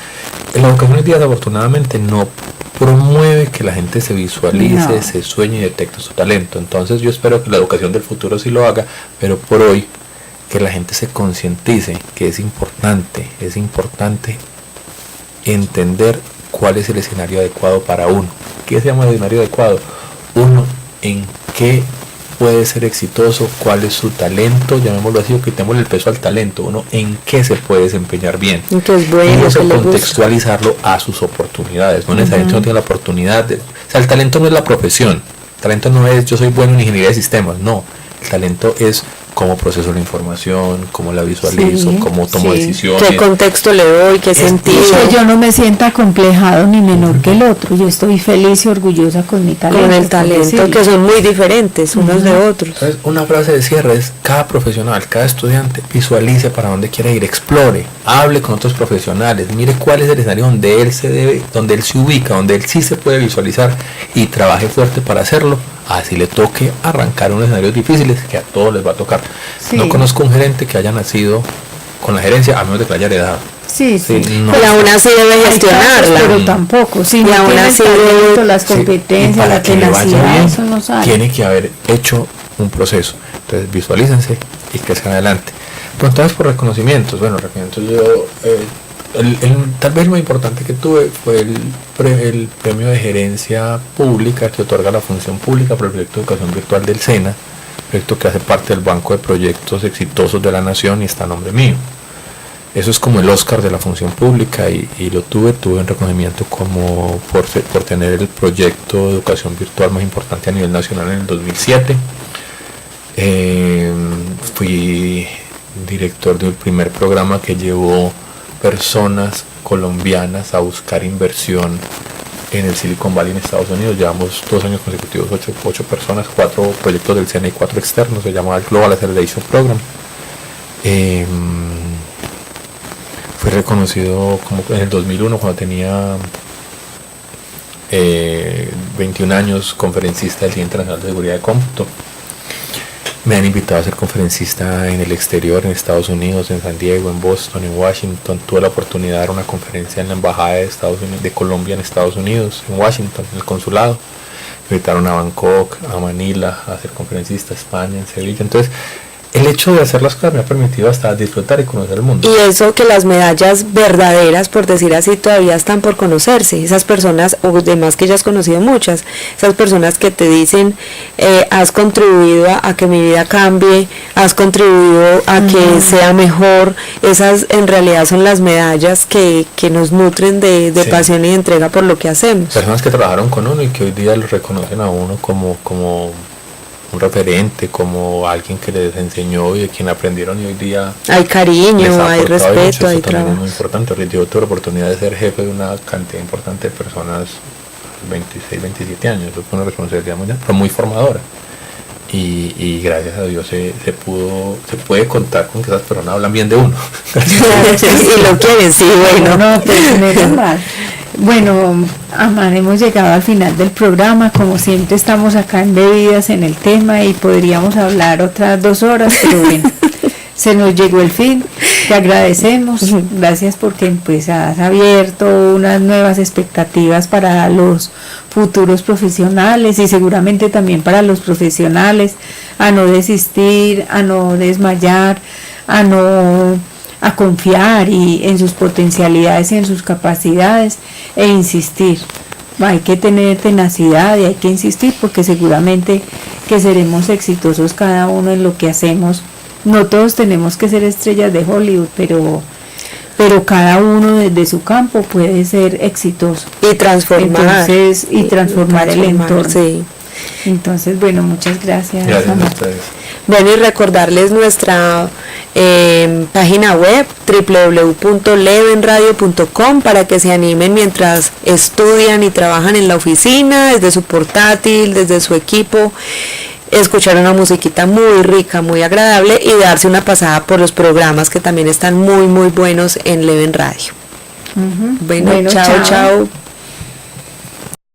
en la educación hoy día desafortunadamente no promueve que la gente se visualice, se sueñe y detecte su talento. Entonces yo espero que la educación del futuro sí lo haga, pero por hoy que la gente se concientice que es importante entender cuál es el escenario adecuado para uno. ¿Qué se llama el escenario adecuado? Uno, en qué puede ser exitoso, cuál es su talento, llamémoslo así, o quitémosle el peso al talento. Uno, en qué se puede desempeñar bien. Que es bueno, y eso que le contextualizarlo a sus oportunidades. No necesariamente no tiene la oportunidad de, o sea, el talento no es la profesión. El talento no es yo soy bueno en ingeniería de sistemas, no. El talento es cómo proceso la información, cómo la visualizo, cómo tomo decisiones. ¿Qué contexto le doy? ¿Qué sentido? Que yo no me sienta acomplejado ni menor que el otro. Yo estoy feliz y orgullosa con mi talento. Con el talento, que son muy diferentes unos de otros. Entonces, una frase de cierre es: cada profesional, cada estudiante visualice para dónde quiere ir, explore, hable con otros profesionales, mire cuál es el escenario donde él se ubica, donde él sí se puede visualizar, y trabaje fuerte para hacerlo. Así le toque arrancar unos escenarios difíciles que a todos les va a tocar. Sí. No conozco un gerente que haya nacido con la gerencia, a menos de que la haya heredado. Sí. No. Pero aún así debe gestionarla. Pero tampoco. Si no aún así debe las competencias, la tenacidad, bien, eso no sale. Tiene que haber hecho un proceso. Entonces visualícense y crezcan adelante. Pero entonces por reconocimientos, yo tal vez lo más importante que tuve fue el premio de gerencia pública que otorga la función pública por el proyecto de educación virtual del SENA, proyecto que hace parte del banco de proyectos exitosos de la nación y está a nombre mío. Eso es como el Oscar de la función pública, y lo tuve un reconocimiento como por tener el proyecto de educación virtual más importante a nivel nacional en el 2007. Fui director del primer programa que llevó personas colombianas a buscar inversión en el Silicon Valley en Estados Unidos. Llevamos 2 años consecutivos, 8 personas, 4 proyectos del SENA y 4 externos. Se llama el Global Acceleration Program. Fui reconocido como en el 2001, cuando tenía 21 años, conferencista del Día Internacional de Seguridad de Cómputo. Me han invitado a ser conferencista en el exterior, en Estados Unidos, en San Diego, en Boston, en Washington. Tuve la oportunidad de dar una conferencia en la Embajada de Colombia en Estados Unidos, en Washington, en el consulado. Me invitaron a Bangkok, a Manila, a ser conferencista, a España, en Sevilla. Entonces, el hecho de hacer las cosas me ha permitido hasta disfrutar y conocer el mundo. Y eso, que las medallas verdaderas, por decir así, todavía están por conocerse. Esas personas, o demás que ya has conocido muchas, esas personas que te dicen, has contribuido a que mi vida cambie, has contribuido a que sea mejor. Esas en realidad son las medallas que nos nutren de pasión y de entrega por lo que hacemos. Personas que trabajaron con uno y que hoy día lo reconocen a uno como un referente, como alguien que les enseñó y de quien aprendieron, y hoy día hay cariño, hay respeto, hay trabajo. Es muy importante. Yo tuve la oportunidad de ser jefe de una cantidad importante de personas, 26, 27 años. Eso fue una responsabilidad muy grande, pero muy formadora. Y gracias a Dios se puede contar con que esas personas hablan bien de uno. Y lo quieren, sí, bueno. No, pues más. Bueno, Amán, hemos llegado al final del programa. Como siempre, estamos acá embebidas en el tema y podríamos hablar otras 2 horas, pero bueno, se nos llegó el fin. Te agradecemos. Gracias porque pues has abierto unas nuevas expectativas para los futuros profesionales y seguramente también para los profesionales, a no desistir, a no desmayar, a confiar y en sus potencialidades y en sus capacidades, e insistir. Hay que tener tenacidad y hay que insistir, porque seguramente que seremos exitosos cada uno en lo que hacemos. No todos tenemos que ser estrellas de Hollywood, pero cada uno desde su campo puede ser exitoso y transformar. Entonces, y transformar el entorno. Sí. Entonces, bueno, muchas gracias. Gracias a ustedes. Bueno, y recordarles nuestra página web www.levenradio.com para que se animen mientras estudian y trabajan en la oficina, desde su portátil, desde su equipo, escuchar una musiquita muy rica, muy agradable, y darse una pasada por los programas que también están muy, muy buenos en Leven Radio. Bueno, chao.